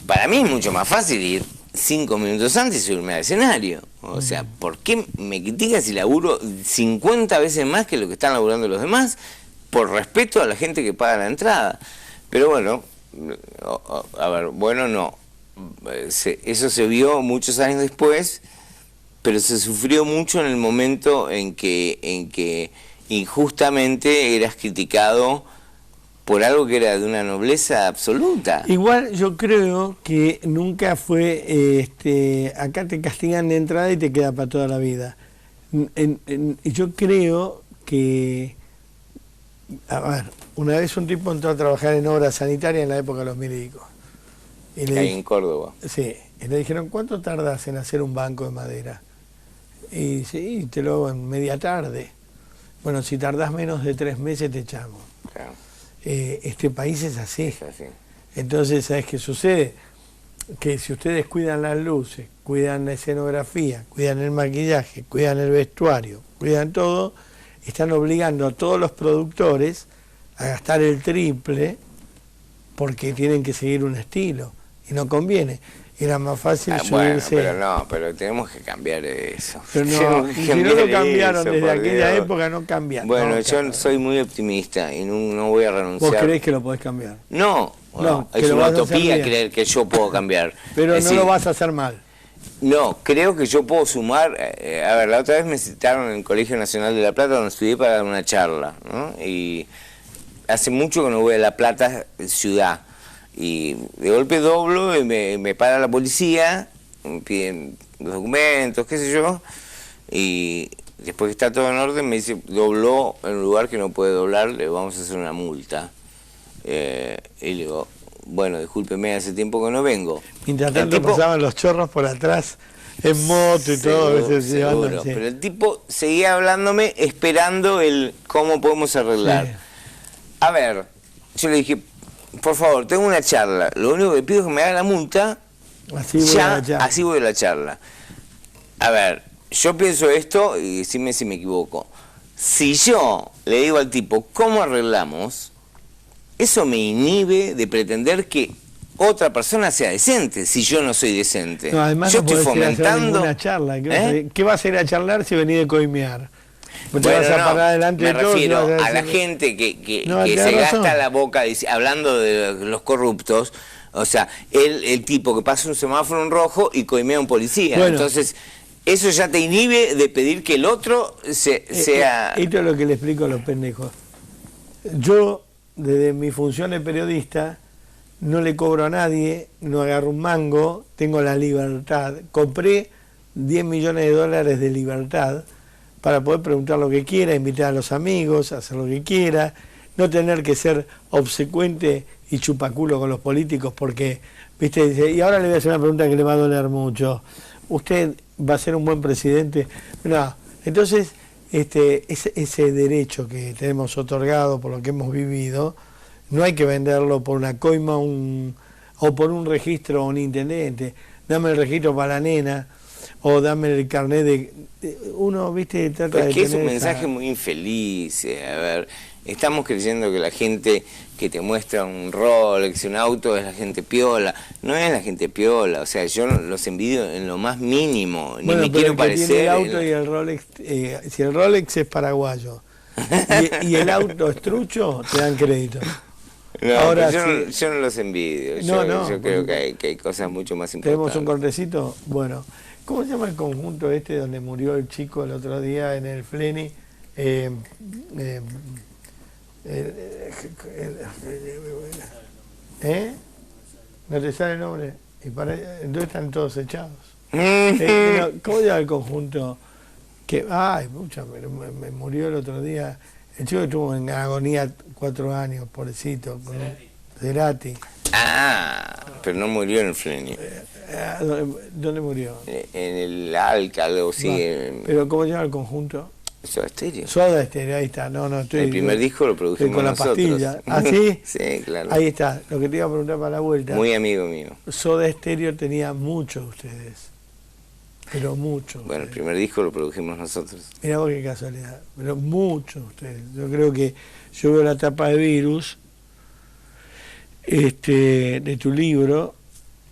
para mí es mucho más fácil ir 5 minutos antes y subirme al escenario. O sea, ¿por qué me criticas si laburo 50 veces más que lo que están laburando los demás? Por respeto a la gente que paga la entrada. Pero bueno, a ver, bueno, no. Eso se vio muchos años después, pero se sufrió mucho en el momento en que injustamente eras criticado por algo que era de una nobleza absoluta. Igual yo creo que nunca fue, acá te castigan de entrada y te queda para toda la vida. Yo creo que, a ver, una vez un tipo entró a trabajar en obra sanitaria en la época de los milicos. Ahí en Córdoba. Sí, y le dijeron, ¿cuánto tardas en hacer un banco de madera? Y dice, y te lo hago en media tarde. Bueno, si tardás menos de 3 meses te echamos. Claro. Este país es así. Es así. Entonces, ¿sabes qué sucede? Que si ustedes cuidan las luces, cuidan la escenografía, cuidan el maquillaje, cuidan el vestuario, cuidan todo, están obligando a todos los productores a gastar el triple porque tienen que seguir un estilo. Y no conviene. Era más fácil subirse. Bueno, pero tenemos que cambiar eso. Pero no, si no lo cambiaron desde aquella época, no cambian. Bueno, yo soy muy optimista y no voy a renunciar. ¿Vos creés que lo podés cambiar? No, es una utopía creer que yo puedo cambiar. Pero no lo vas a hacer mal. No, creo que yo puedo sumar. A ver, la otra vez me citaron en el Colegio Nacional de La Plata donde estudié para dar una charla, ¿no? Y hace mucho que no voy a La Plata, ciudad. Y de golpe doblo y me para la policía, me piden los documentos, qué sé yo, y después que está todo en orden me dice, dobló en un lugar que no puede doblar, le vamos a hacer una multa. Y le digo, bueno, discúlpeme, hace tiempo que no vengo. Mientras tanto pasaban los chorros por atrás, en moto y todo, a veces seguro, pero el tipo seguía hablándome esperando el cómo podemos arreglar. Sí. A ver, yo le dije, por favor, tengo una charla, lo único que pido es que me haga la multa, así voy a la charla. A ver, yo pienso esto y decime si me equivoco. Si yo le digo al tipo, ¿cómo arreglamos? Eso me inhibe de pretender que otra persona sea decente, si yo no soy decente. No, además yo no estoy fomentando una charla. ¿Qué vas a ir a charlar si venís de coimear? Bueno, vas a parar delante me de todos, refiero a la gente que se gasta la boca hablando de los corruptos. O sea, el tipo que pasa un semáforo en rojo y coimea a un policía. Bueno, entonces, eso ya te inhibe de pedir que el otro sea... Esto es lo que le explico a los pendejos. Yo, desde mi función de periodista, no le cobro a nadie, no agarro un mango, tengo la libertad. Compré $10 millones de libertad para poder preguntar lo que quiera, invitar a los amigos, hacer lo que quiera, no tener que ser obsecuente y chupaculo con los políticos porque, viste, dice, y ahora le voy a hacer una pregunta que le va a doler mucho. ¿Usted va a ser un buen presidente? No. Entonces, ese derecho que tenemos otorgado por lo que hemos vivido, no hay que venderlo por una coima o por un registro a un intendente. Dame el registro para la nena, o dame el carnet de... Uno, viste, trata de... Es que es un mensaje muy infeliz. A ver, estamos creyendo que la gente que te muestra un Rolex, un auto, es la gente piola. No es la gente piola, o sea, yo los envidio en lo más mínimo. Ni me quiero parecer... Tiene el auto y el Rolex, si el Rolex es paraguayo y el auto es trucho, te dan crédito. No, ahora yo no los envidio. Yo creo que hay cosas mucho más importantes. ¿Tenemos un cortecito? Bueno, ¿cómo se llama el conjunto donde murió el chico el otro día en el Fleni? ¿Eh? ¿No te sale el nombre? Entonces están todos echados. ¿Cómo llama el conjunto? Ay, pucha, me murió el otro día. El chico estuvo en agonía 4 años, pobrecito, con Cerati. Pero no murió en el Flenio. ¿Dónde murió? En el Alca, algo así. ¿Pero cómo llama el conjunto? Soda Stereo. Soda Stereo, ahí está. El primer disco lo produjimos con la nosotros. pastilla. ¿Ah, sí? Sí, claro. Ahí está, lo que te iba a preguntar para la vuelta. Muy amigo mío. Soda Stereo tenía muchos ustedes. Pero muchos. Bueno, el primer disco lo produjimos nosotros. Mirá vos qué casualidad. Pero muchos ustedes. Yo creo que yo veo la tapa de Virus, de tu libro,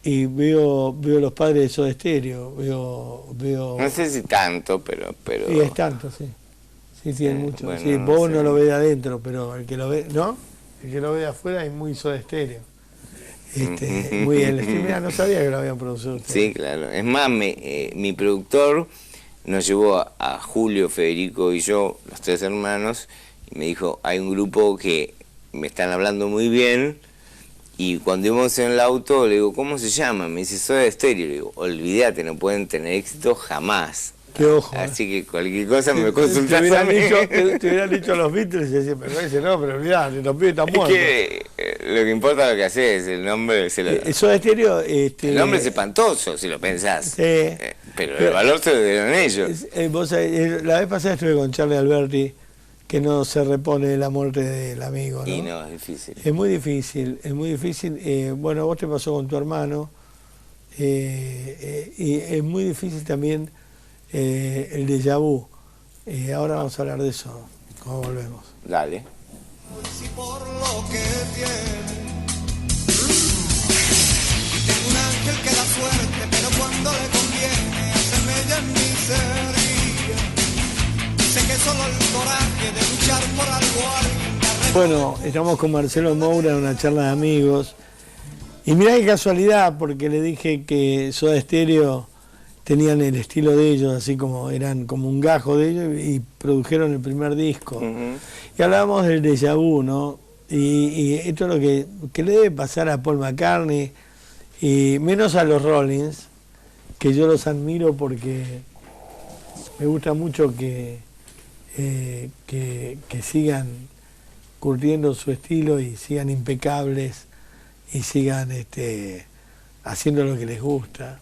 y veo los padres de Soda Stereo. Veo No sé si tanto, pero... Sí, es tanto, sí. Sí, es mucho. Bueno, sí, no vos sé. no lo ves de adentro, pero el que lo ve, ¿no? El que lo ve de afuera es muy Soda Stereo. Muy bien. Mira, no sabía que lo habían producido ustedes. Sí, claro. Es más, mi productor nos llevó a Julio, Federico y yo, los 3 hermanos, y me dijo, hay un grupo que me están hablando muy bien, y cuando íbamos en el auto, le digo, ¿cómo se llama? Me dice, Soda Stereo. Le digo, olvídate, no pueden tener éxito jamás. Qué ojo. Así que cualquier cosa me consultás a mí. Te hubieran dicho los Beatles y decían, pero ese no, pero olvidate, los pibes están Es muertos. que lo que importa es lo que haces, el nombre Soda Stereo... El nombre es espantoso, si lo pensás. Sí. Pero el valor se lo dieron ellos. Vos sabés, la vez pasada estuve con Charlie Alberti, que no se repone de la muerte del amigo, ¿no? Y no, es difícil. Es muy difícil, es muy difícil. Bueno, vos te pasó con tu hermano, y es muy difícil también el déjà vu. Ahora vamos a hablar de eso, cuando volvemos. Dale. Si por lo que tiene tengo un ángel que da suerte, pero cuando le conviene hace mella en miseria. Sé que solo el coraje de luchar por algo. Bueno, estamos con Marcelo Moura en una charla de amigos. Y mirá qué casualidad, porque le dije que Soda Stereo tenían el estilo de ellos, así como eran como un gajo de ellos, y produjeron el primer disco. Y hablábamos del déjà vu, ¿no? Y esto es lo que le debe pasar a Paul McCartney, y menos a los Rollins, que yo los admiro porque me gusta mucho que sigan curtiendo su estilo y sigan impecables y sigan haciendo lo que les gusta.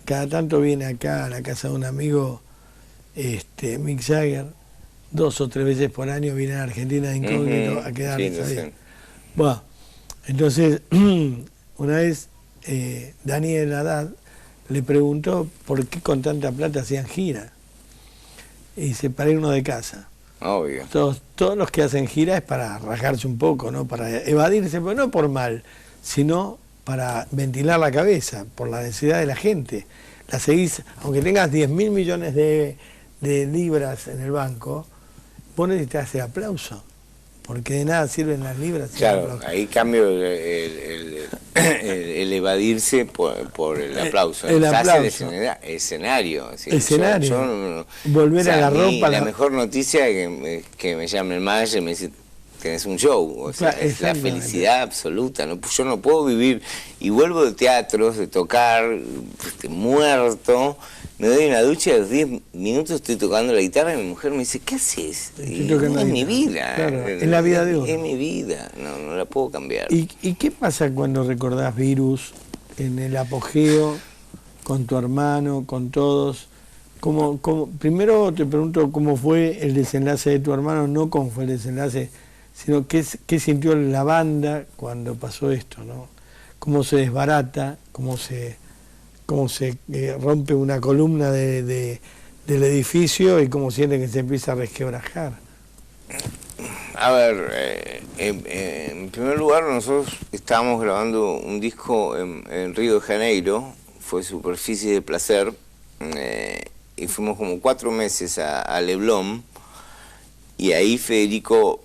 Cada tanto viene acá a la casa de un amigo Mick Jagger, 2 o 3 veces por año viene a Argentina de incógnito a quedarse. Sí, no sé. Bueno, entonces una vez Daniel Haddad le preguntó por qué con tanta plata hacían gira, y dice, para irnos de casa. Obvio. Todos los que hacen gira es para rajarse un poco, ¿no? Para evadirse, pero no por mal, sino para ventilar la cabeza, por la necesidad de la gente. La seguís, aunque tengas 10.000 millones de libras en el banco, vos necesitas el aplauso, porque de nada sirven las libras. Claro, ahí cambio el evadirse por el aplauso. El aplauso. Escenario. ¿Sí? Escenario. Volver a la ropa. La mejor noticia es que me llame el manager y me dice, tenés un show. O sea, es la felicidad absoluta. ¿No? Yo no puedo vivir, y vuelvo de teatros, de tocar, muerto. Me doy una ducha, a los 10 minutos estoy tocando la guitarra y mi mujer me dice, ¿qué haces? Es mi vida. Claro, es la vida de uno. Es mi vida, no la puedo cambiar. ¿Y qué pasa cuando recordás Virus en el apogeo, con tu hermano, con todos? Primero te pregunto cómo fue el desenlace de tu hermano, no cómo fue el desenlace, sino qué sintió la banda cuando pasó esto, ¿no? Cómo se desbarata, cómo se rompe una columna del edificio y cómo siente que se empieza a resquebrajar. A ver, en primer lugar nosotros estábamos grabando un disco en Río de Janeiro, fue Superficie de Placer, y fuimos como 4 meses a Leblon, y ahí Federico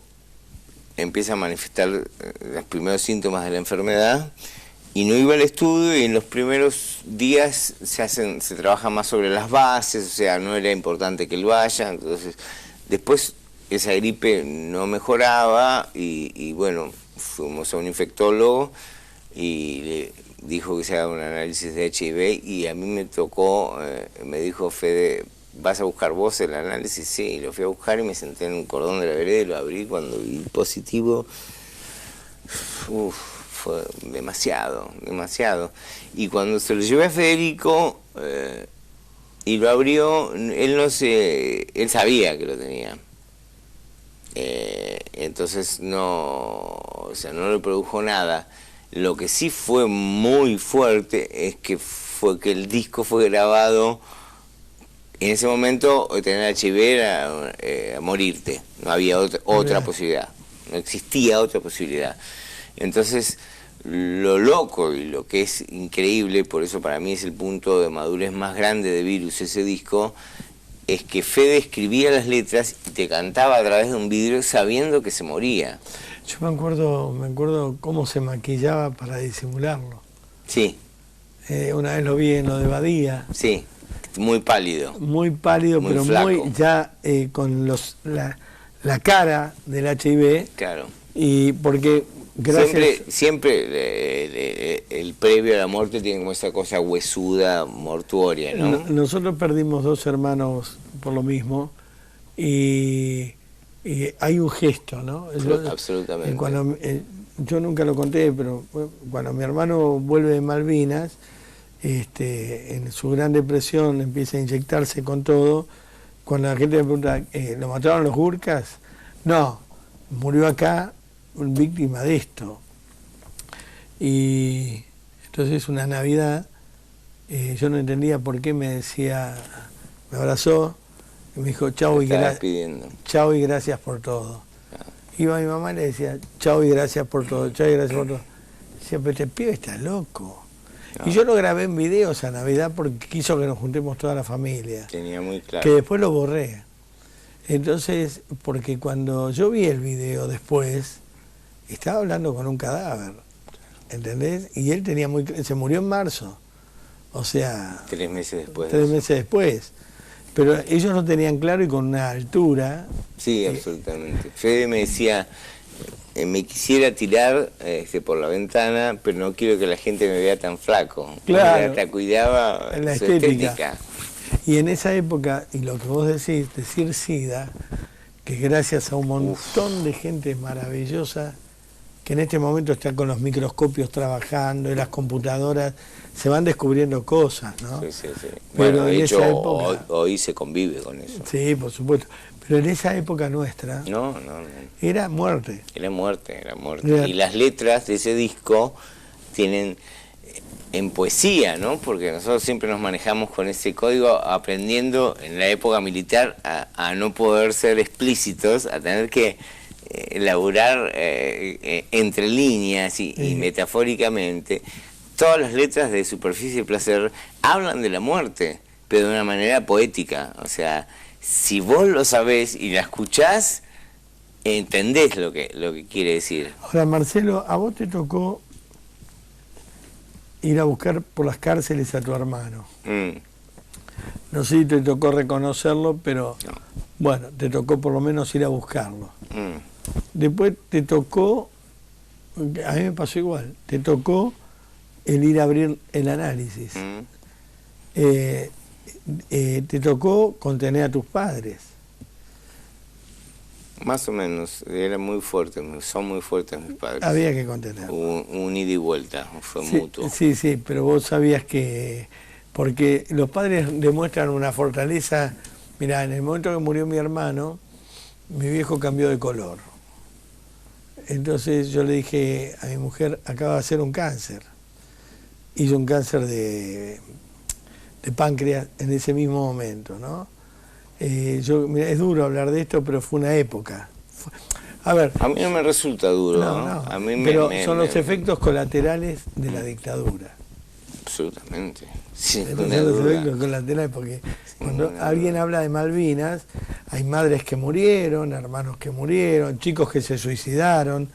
empieza a manifestar los primeros síntomas de la enfermedad, y no iba al estudio, y en los primeros días se trabaja más sobre las bases, o sea, no era importante que él vaya. Entonces después esa gripe no mejoraba, y bueno, fuimos a un infectólogo y le dijo que se haga un análisis de HIV y a mí me tocó, me dijo: Fede, ¿vas a buscar vos el análisis? Sí, y lo fui a buscar y me senté en un cordón de la vereda y lo abrí. Cuando vi positivo, fue demasiado. Y cuando se lo llevé a Federico y lo abrió, él sabía que lo tenía. Entonces no le produjo nada. Lo que sí fue muy fuerte es que el disco fue grabado. En ese momento, tener HIV era morirte, no había otra posibilidad, no existía otra posibilidad. Entonces, lo loco y lo que es increíble, por eso para mí es el punto de madurez más grande de Virus, ese disco, es que Fede escribía las letras y te cantaba a través de un vidrio sabiendo que se moría. Yo me acuerdo cómo se maquillaba para disimularlo. Sí. Una vez lo vi en lo de Badía. Sí. Muy pálido. Muy pálido, muy pero flaco. Muy ya con la cara del HIV. Claro. Y porque gracias... Siempre el previo a la muerte tiene como esa cosa huesuda, mortuoria, ¿no? Nosotros perdimos 2 hermanos por lo mismo y hay un gesto, ¿no? Absolutamente. Yo nunca lo conté, pero cuando mi hermano vuelve de Malvinas, en su gran depresión empieza a inyectarse con todo. Cuando la gente me pregunta, ¿lo mataron los Gurkas? No, murió acá, víctima de esto. Y entonces una Navidad, yo no entendía por qué me decía, me abrazó y me dijo chau y gracias por todo. Iba a mi mamá y le decía chau y gracias por todo, chau y gracias por todo. Decía, pero este pibe está loco. No. Y yo lo grabé en video esa Navidad porque quiso que nos juntemos toda la familia. Tenía muy claro. Que después lo borré. Entonces, porque cuando yo vi el video después, estaba hablando con un cadáver, ¿entendés? Y él tenía se murió en marzo. O sea... 3 meses después. 3 meses después. Pero ellos lo tenían claro y con una altura... Sí, absolutamente. Fede me decía... me quisiera tirar por la ventana, pero no quiero que la gente me vea tan flaco. Claro. Te cuidaba en la su estética. Y en esa época, y lo que vos decís, decir SIDA, que gracias a un montón de gente maravillosa, que en este momento está con los microscopios trabajando y las computadoras, se van descubriendo cosas, ¿no? Sí, sí, sí. Pero bueno, de hecho, esa época, hoy se convive con eso. Sí, por supuesto. Pero en esa época nuestra... No. Era muerte. Era muerte. Y las letras de ese disco tienen... en poesía, ¿no? Porque nosotros siempre nos manejamos con ese código, aprendiendo en la época militar a no poder ser explícitos, a tener que elaborar entre líneas y metafóricamente. Todas las letras de Superficie y Placer hablan de la muerte, pero de una manera poética. O sea, si vos lo sabés y la escuchás, entendés lo que quiere decir. Ahora, Marcelo, a vos te tocó ir a buscar por las cárceles a tu hermano. No sé si te tocó reconocerlo, pero no. Bueno, te tocó por lo menos ir a buscarlo. Después te tocó, a mí me pasó igual, te tocó el ir a abrir el análisis. Te tocó contener a tus padres. Más o menos, era muy fuerte, son muy fuertes mis padres. Había que contener. Un ida y vuelta, fue mutuo. Sí, pero vos sabías que... Porque los padres demuestran una fortaleza. Mirá, en el momento que murió mi hermano, mi viejo cambió de color. Entonces yo le dije a mi mujer, acaba de hacer un cáncer. Hizo un cáncer de páncreas en ese mismo momento, ¿no? Mira, es duro hablar de esto, pero fue una época. A ver, a mí no me resulta duro, no. A mí pero son los efectos colaterales de la dictadura. Absolutamente. Son los efectos colaterales, porque cuando alguien habla de Malvinas, hay madres que murieron, hermanos que murieron, chicos que se suicidaron,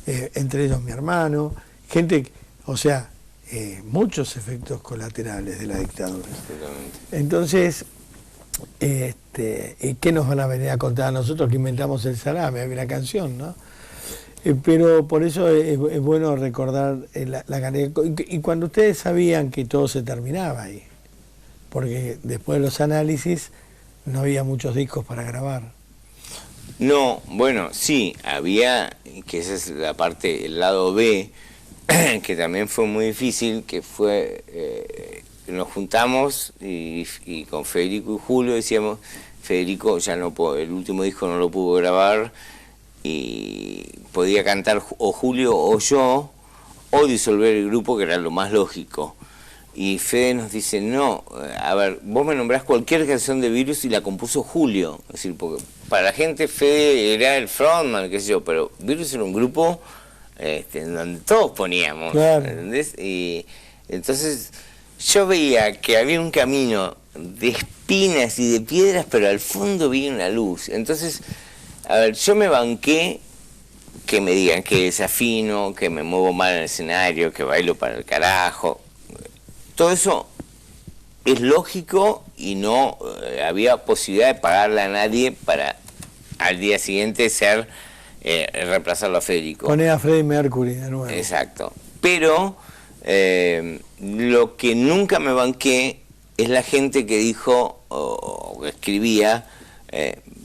entre ellos mi hermano, gente, o sea, muchos efectos colaterales de la dictadura. Entonces, ¿y qué nos van a venir a contar a nosotros que inventamos el salame? Había una canción, ¿no? Pero por eso es bueno recordar la cantidad. Y cuando ustedes sabían que todo se terminaba ahí, porque después de los análisis no había muchos discos para grabar. No, bueno, sí, había, que esa es la parte, el lado B, que también fue muy difícil, que fue, nos juntamos y con Federico y Julio decíamos, Federico ya no pudo, el último disco no lo pudo grabar, y podía cantar o Julio o yo, o disolver el grupo, que era lo más lógico. Y Fede nos dice, no, a ver, vos me nombrás cualquier canción de Virus y la compuso Julio. Es decir, porque para la gente Fede era el frontman, qué sé yo, pero Virus era un grupo en donde todos poníamos, claro. ¿Entendés? Y entonces yo veía que había un camino de espinas y de piedras, pero al fondo vi una luz. Entonces, a ver, yo me banqué que me digan que desafino, que me muevo mal en el escenario, que bailo para el carajo. Todo eso es lógico y no había posibilidad de pagarle a nadie para al día siguiente reemplazarlo a Federico. Poner a Freddie Mercury de nuevo. Exacto. Pero lo que nunca me banqué es la gente que dijo o escribía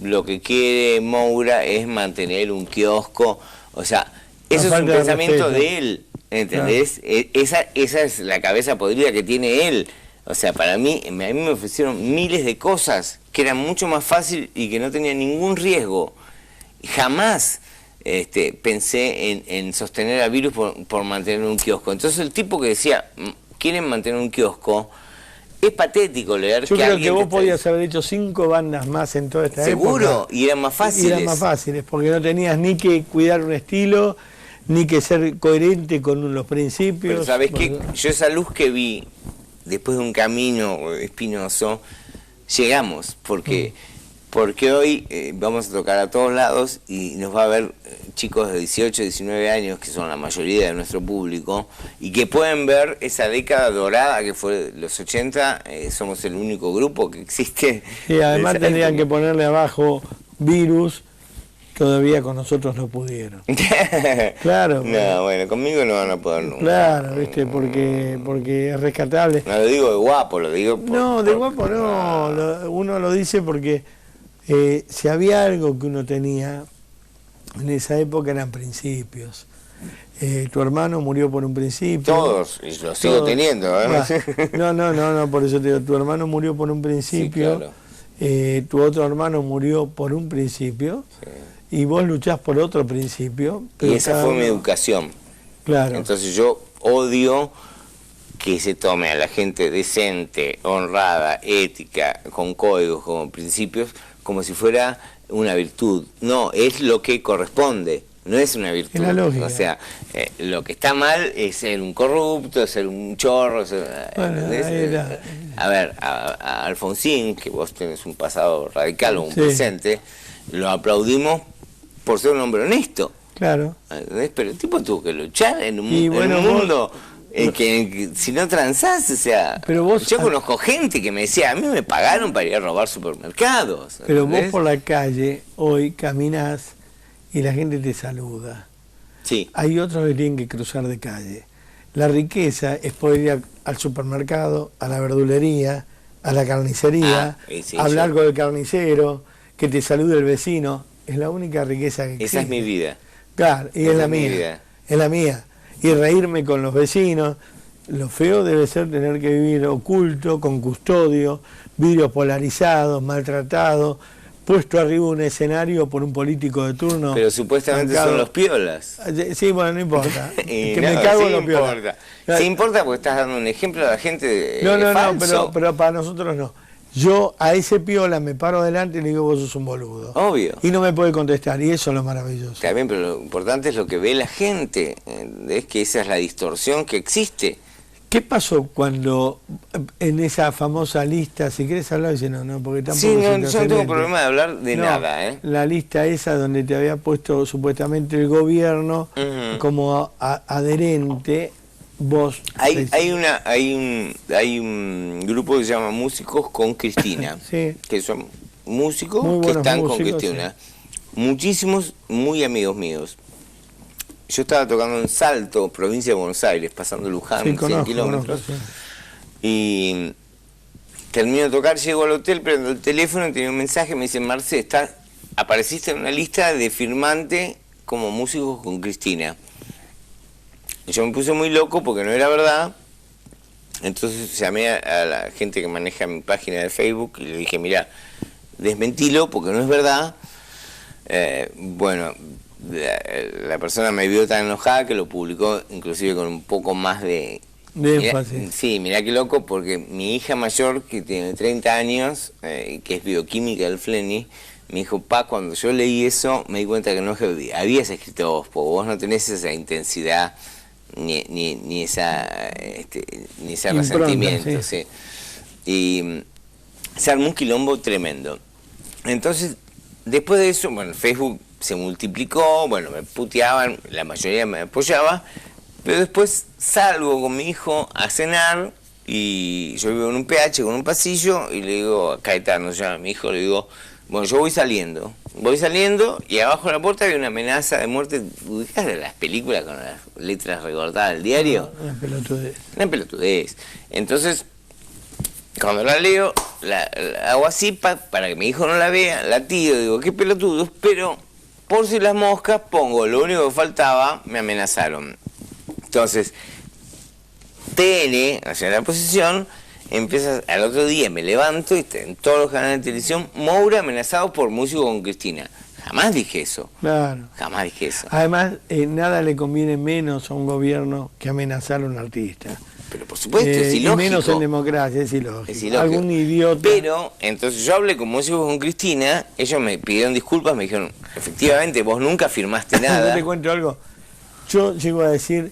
lo que quiere Moura es mantener un kiosco. O sea, eso es un pensamiento de él. ¿Entendés? Claro. Esa es la cabeza podrida que tiene él. O sea, para mí, a mí me ofrecieron miles de cosas que eran mucho más fácil y que no tenían ningún riesgo. Jamás pensé en sostener a Virus por mantener un kiosco. Entonces el tipo que decía, quieren mantener un kiosco, es patético leer. Yo creo que vos podías haber hecho 5 bandas más en toda esta época. Seguro, y eran más fáciles. Y eran más fáciles, porque no tenías ni que cuidar un estilo, ni que ser coherente con los principios. Pero ¿sabés qué? Yo esa luz que vi, después de un camino espinoso, llegamos, porque hoy vamos a tocar a todos lados y nos va a ver chicos de 18, 19 años, que son la mayoría de nuestro público, y que pueden ver esa década dorada que fue los 80, somos el único grupo que existe. Y además tendrían que ponerle abajo Virus. Todavía con nosotros no pudieron. Claro. No, bueno, conmigo no van a poder nunca. Claro, ¿viste? Porque es rescatable. No lo digo de guapo, lo digo de guapo no. Uno lo dice porque si había algo que uno tenía en esa época eran principios. Tu hermano murió por un principio. Todos, y lo sigo teniendo. No, por eso te digo, tu hermano murió por un principio. Sí, claro. Tu otro hermano murió por un principio. Sí. Y vos luchás por otro principio. Y esa fue mi educación. Claro. Entonces yo odio que se tome a la gente decente, honrada, ética, con códigos, con principios, como si fuera una virtud. No, es lo que corresponde, no es una virtud. Es la lógica. O sea, lo que está mal es ser un corrupto, ser un chorro. A ver, a Alfonsín, que vos tenés un pasado radical o un presente, lo aplaudimos por ser un hombre honesto. Claro. Pero el tipo tuvo que luchar en un mundo que si no transás, o sea, pero vos, yo conozco gente que me decía, a mí me pagaron para ir a robar supermercados. Pero ¿entendés? Vos por la calle hoy caminás y la gente te saluda. Sí. Hay otros que tienen que cruzar de calle. La riqueza es poder ir al supermercado, a la verdulería, a la carnicería, hablar con el carnicero, que te salude el vecino. Es la única riqueza que existe. Esa es mi vida. Claro, y es la mía. Es la mía. Y reírme con los vecinos. Lo feo debe ser tener que vivir oculto, con custodio, vidrios polarizados, maltratados, puesto arriba de un escenario por un político de turno. Pero supuestamente son los piolas. Sí, bueno, no importa. Que me cago en los piolas. Sí importa porque estás dando un ejemplo a la gente No, pero para nosotros no. Yo a ese piola me paro adelante y le digo, vos sos un boludo. Obvio. Y no me puede contestar, y eso es lo maravilloso. Está bien, pero lo importante es lo que ve la gente. Es que esa es la distorsión que existe. ¿Qué pasó cuando en esa famosa lista, si querés hablar, dice no, porque tampoco... Sí, yo no tengo problema de hablar de nada, La lista esa donde te había puesto supuestamente el gobierno como adherente... Vos hay un grupo que se llama Músicos con Cristina, sí. Que son músicos que están con Cristina, muchísimos muy amigos míos, yo estaba tocando en Salto, provincia de Buenos Aires, pasando Luján, Sí, 100 conozco, kilómetros. sí. Y termino de tocar, llego al hotel, prendo el teléfono y tenía un mensaje, me dice, Marce, apareciste en una lista de firmante como músicos con Cristina. Y yo me puse muy loco porque no era verdad. Entonces llamé a la gente que maneja mi página de Facebook y le dije, mira, desmentilo porque no es verdad. Bueno, la persona me vio tan enojada que lo publicó inclusive con un poco más de énfasis. Sí, mirá qué loco, porque mi hija mayor, que tiene 30 años, que es bioquímica del FLENI, me dijo, pa, cuando yo leí eso me di cuenta que no habías escrito vos, porque vos no tenés esa intensidad ni ese resentimiento. Sí. Sí. Y se armó un quilombo tremendo. Entonces, después de eso, bueno, Facebook se multiplicó, bueno, me puteaban, la mayoría me apoyaba, pero después salgo con mi hijo a cenar y yo vivo en un PH con un pasillo y le digo, Caetano, llama a mi hijo, le digo, bueno, yo voy saliendo y abajo de la puerta había una amenaza de muerte. ¿Ubicás de las películas con las letras recortadas del diario? Una pelotudez. Una pelotudez. Entonces, cuando la leo, la hago así para que mi hijo no la vea, la tiro, digo, qué pelotudos, pero por si las moscas pongo, lo único que faltaba, me amenazaron. Entonces, TN, o sea, la posición, empieza, al otro día me levanto y está en todos los canales de televisión, Moura amenazado por músico con Cristina. Jamás dije eso. Claro. Jamás dije eso. Además, nada le conviene menos a un gobierno que amenazar a un artista. Pero por supuesto, es Y ilógico. menos en democracia, es ilógico. Es ilógico. Algún idiota. Pero, entonces yo hablé con músicos con Cristina, ellos me pidieron disculpas, me dijeron, efectivamente, vos nunca firmaste nada. Yo te cuento algo. Yo llego a decir,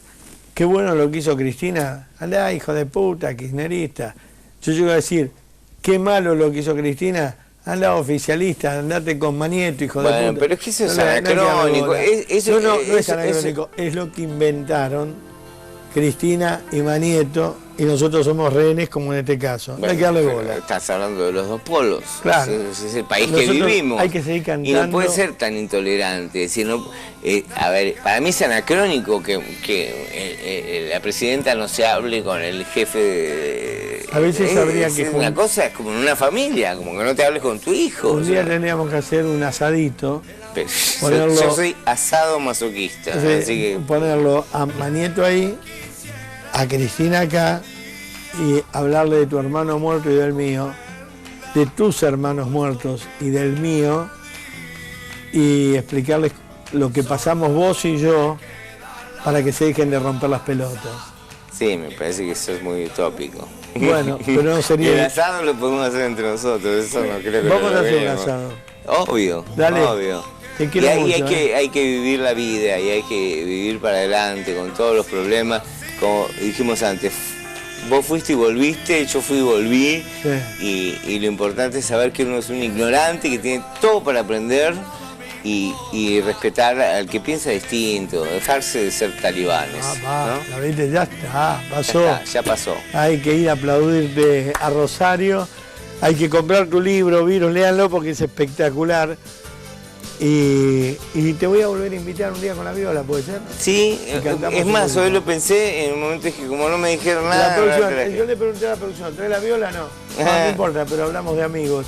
qué bueno lo que hizo Cristina. Andá, hijo de puta, kirchnerista. Yo llego a decir, qué malo lo que hizo Cristina. Andá, oficialista, andate con Manieto, hijo de puta. Pero es que eso es No le- no hay que darle anacrónico. bola. No es anacrónico, es lo que inventaron Cristina y Manieto, y nosotros somos rehenes, como en este caso. No hay que darle bola. Estás hablando de los dos polos. Claro. Es el país que Nosotros vivimos. hay que seguir Y cantando. no puede ser tan intolerante. Es decir, a ver, para mí es anacrónico que la presidenta no se hable con el jefe de... A veces habría que es una cosa, es como en una familia, como que no te hables con tu hijo. Un o día sea. tendríamos que hacer un asadito, Pero ponerlo- yo soy asado masoquista, así que... ponerlo a Manieto ahí, a Cristina acá, y hablarle de tu hermano muerto y del mío, de tus hermanos muertos y del mío, y explicarles lo que pasamos vos y yo, para que se dejen de romper las pelotas. Sí, me parece que eso es muy utópico. Bueno, pero no sería- Y el asado lo podemos hacer entre nosotros, eso no creo que Vamos lo a hacer un logremos. asado. Obvio, Dale. obvio. Te quiero y mucho, hay que vivir la vida y hay que vivir para adelante con todos los problemas. Como dijimos antes, vos fuiste y volviste, yo fui y volví. Sí. Y lo importante es saber que uno es un ignorante, que tiene todo para aprender y respetar al que piensa distinto, dejarse de ser talibanes. ¿no? La viste, ya está, pasó. Ya pasó. Hay que ir a aplaudirte a Rosario, hay que comprar tu libro, Virus, léanlo porque es espectacular. Y te voy a volver a invitar un día con la viola, ¿puede ser? Sí, Y cantamos es más, un hoy lo pensé en un momento que como no me dijeron La nada... producción, no traje. yo le pregunté a la producción, ¿trae la viola? No, no importa, pero hablamos de amigos.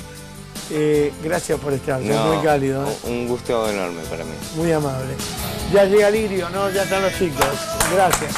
Gracias por estar, sos No, muy cálido, un gusto enorme para mí. muy amable. Ya llega Lirio, ¿no? Ya están los chicos. Gracias.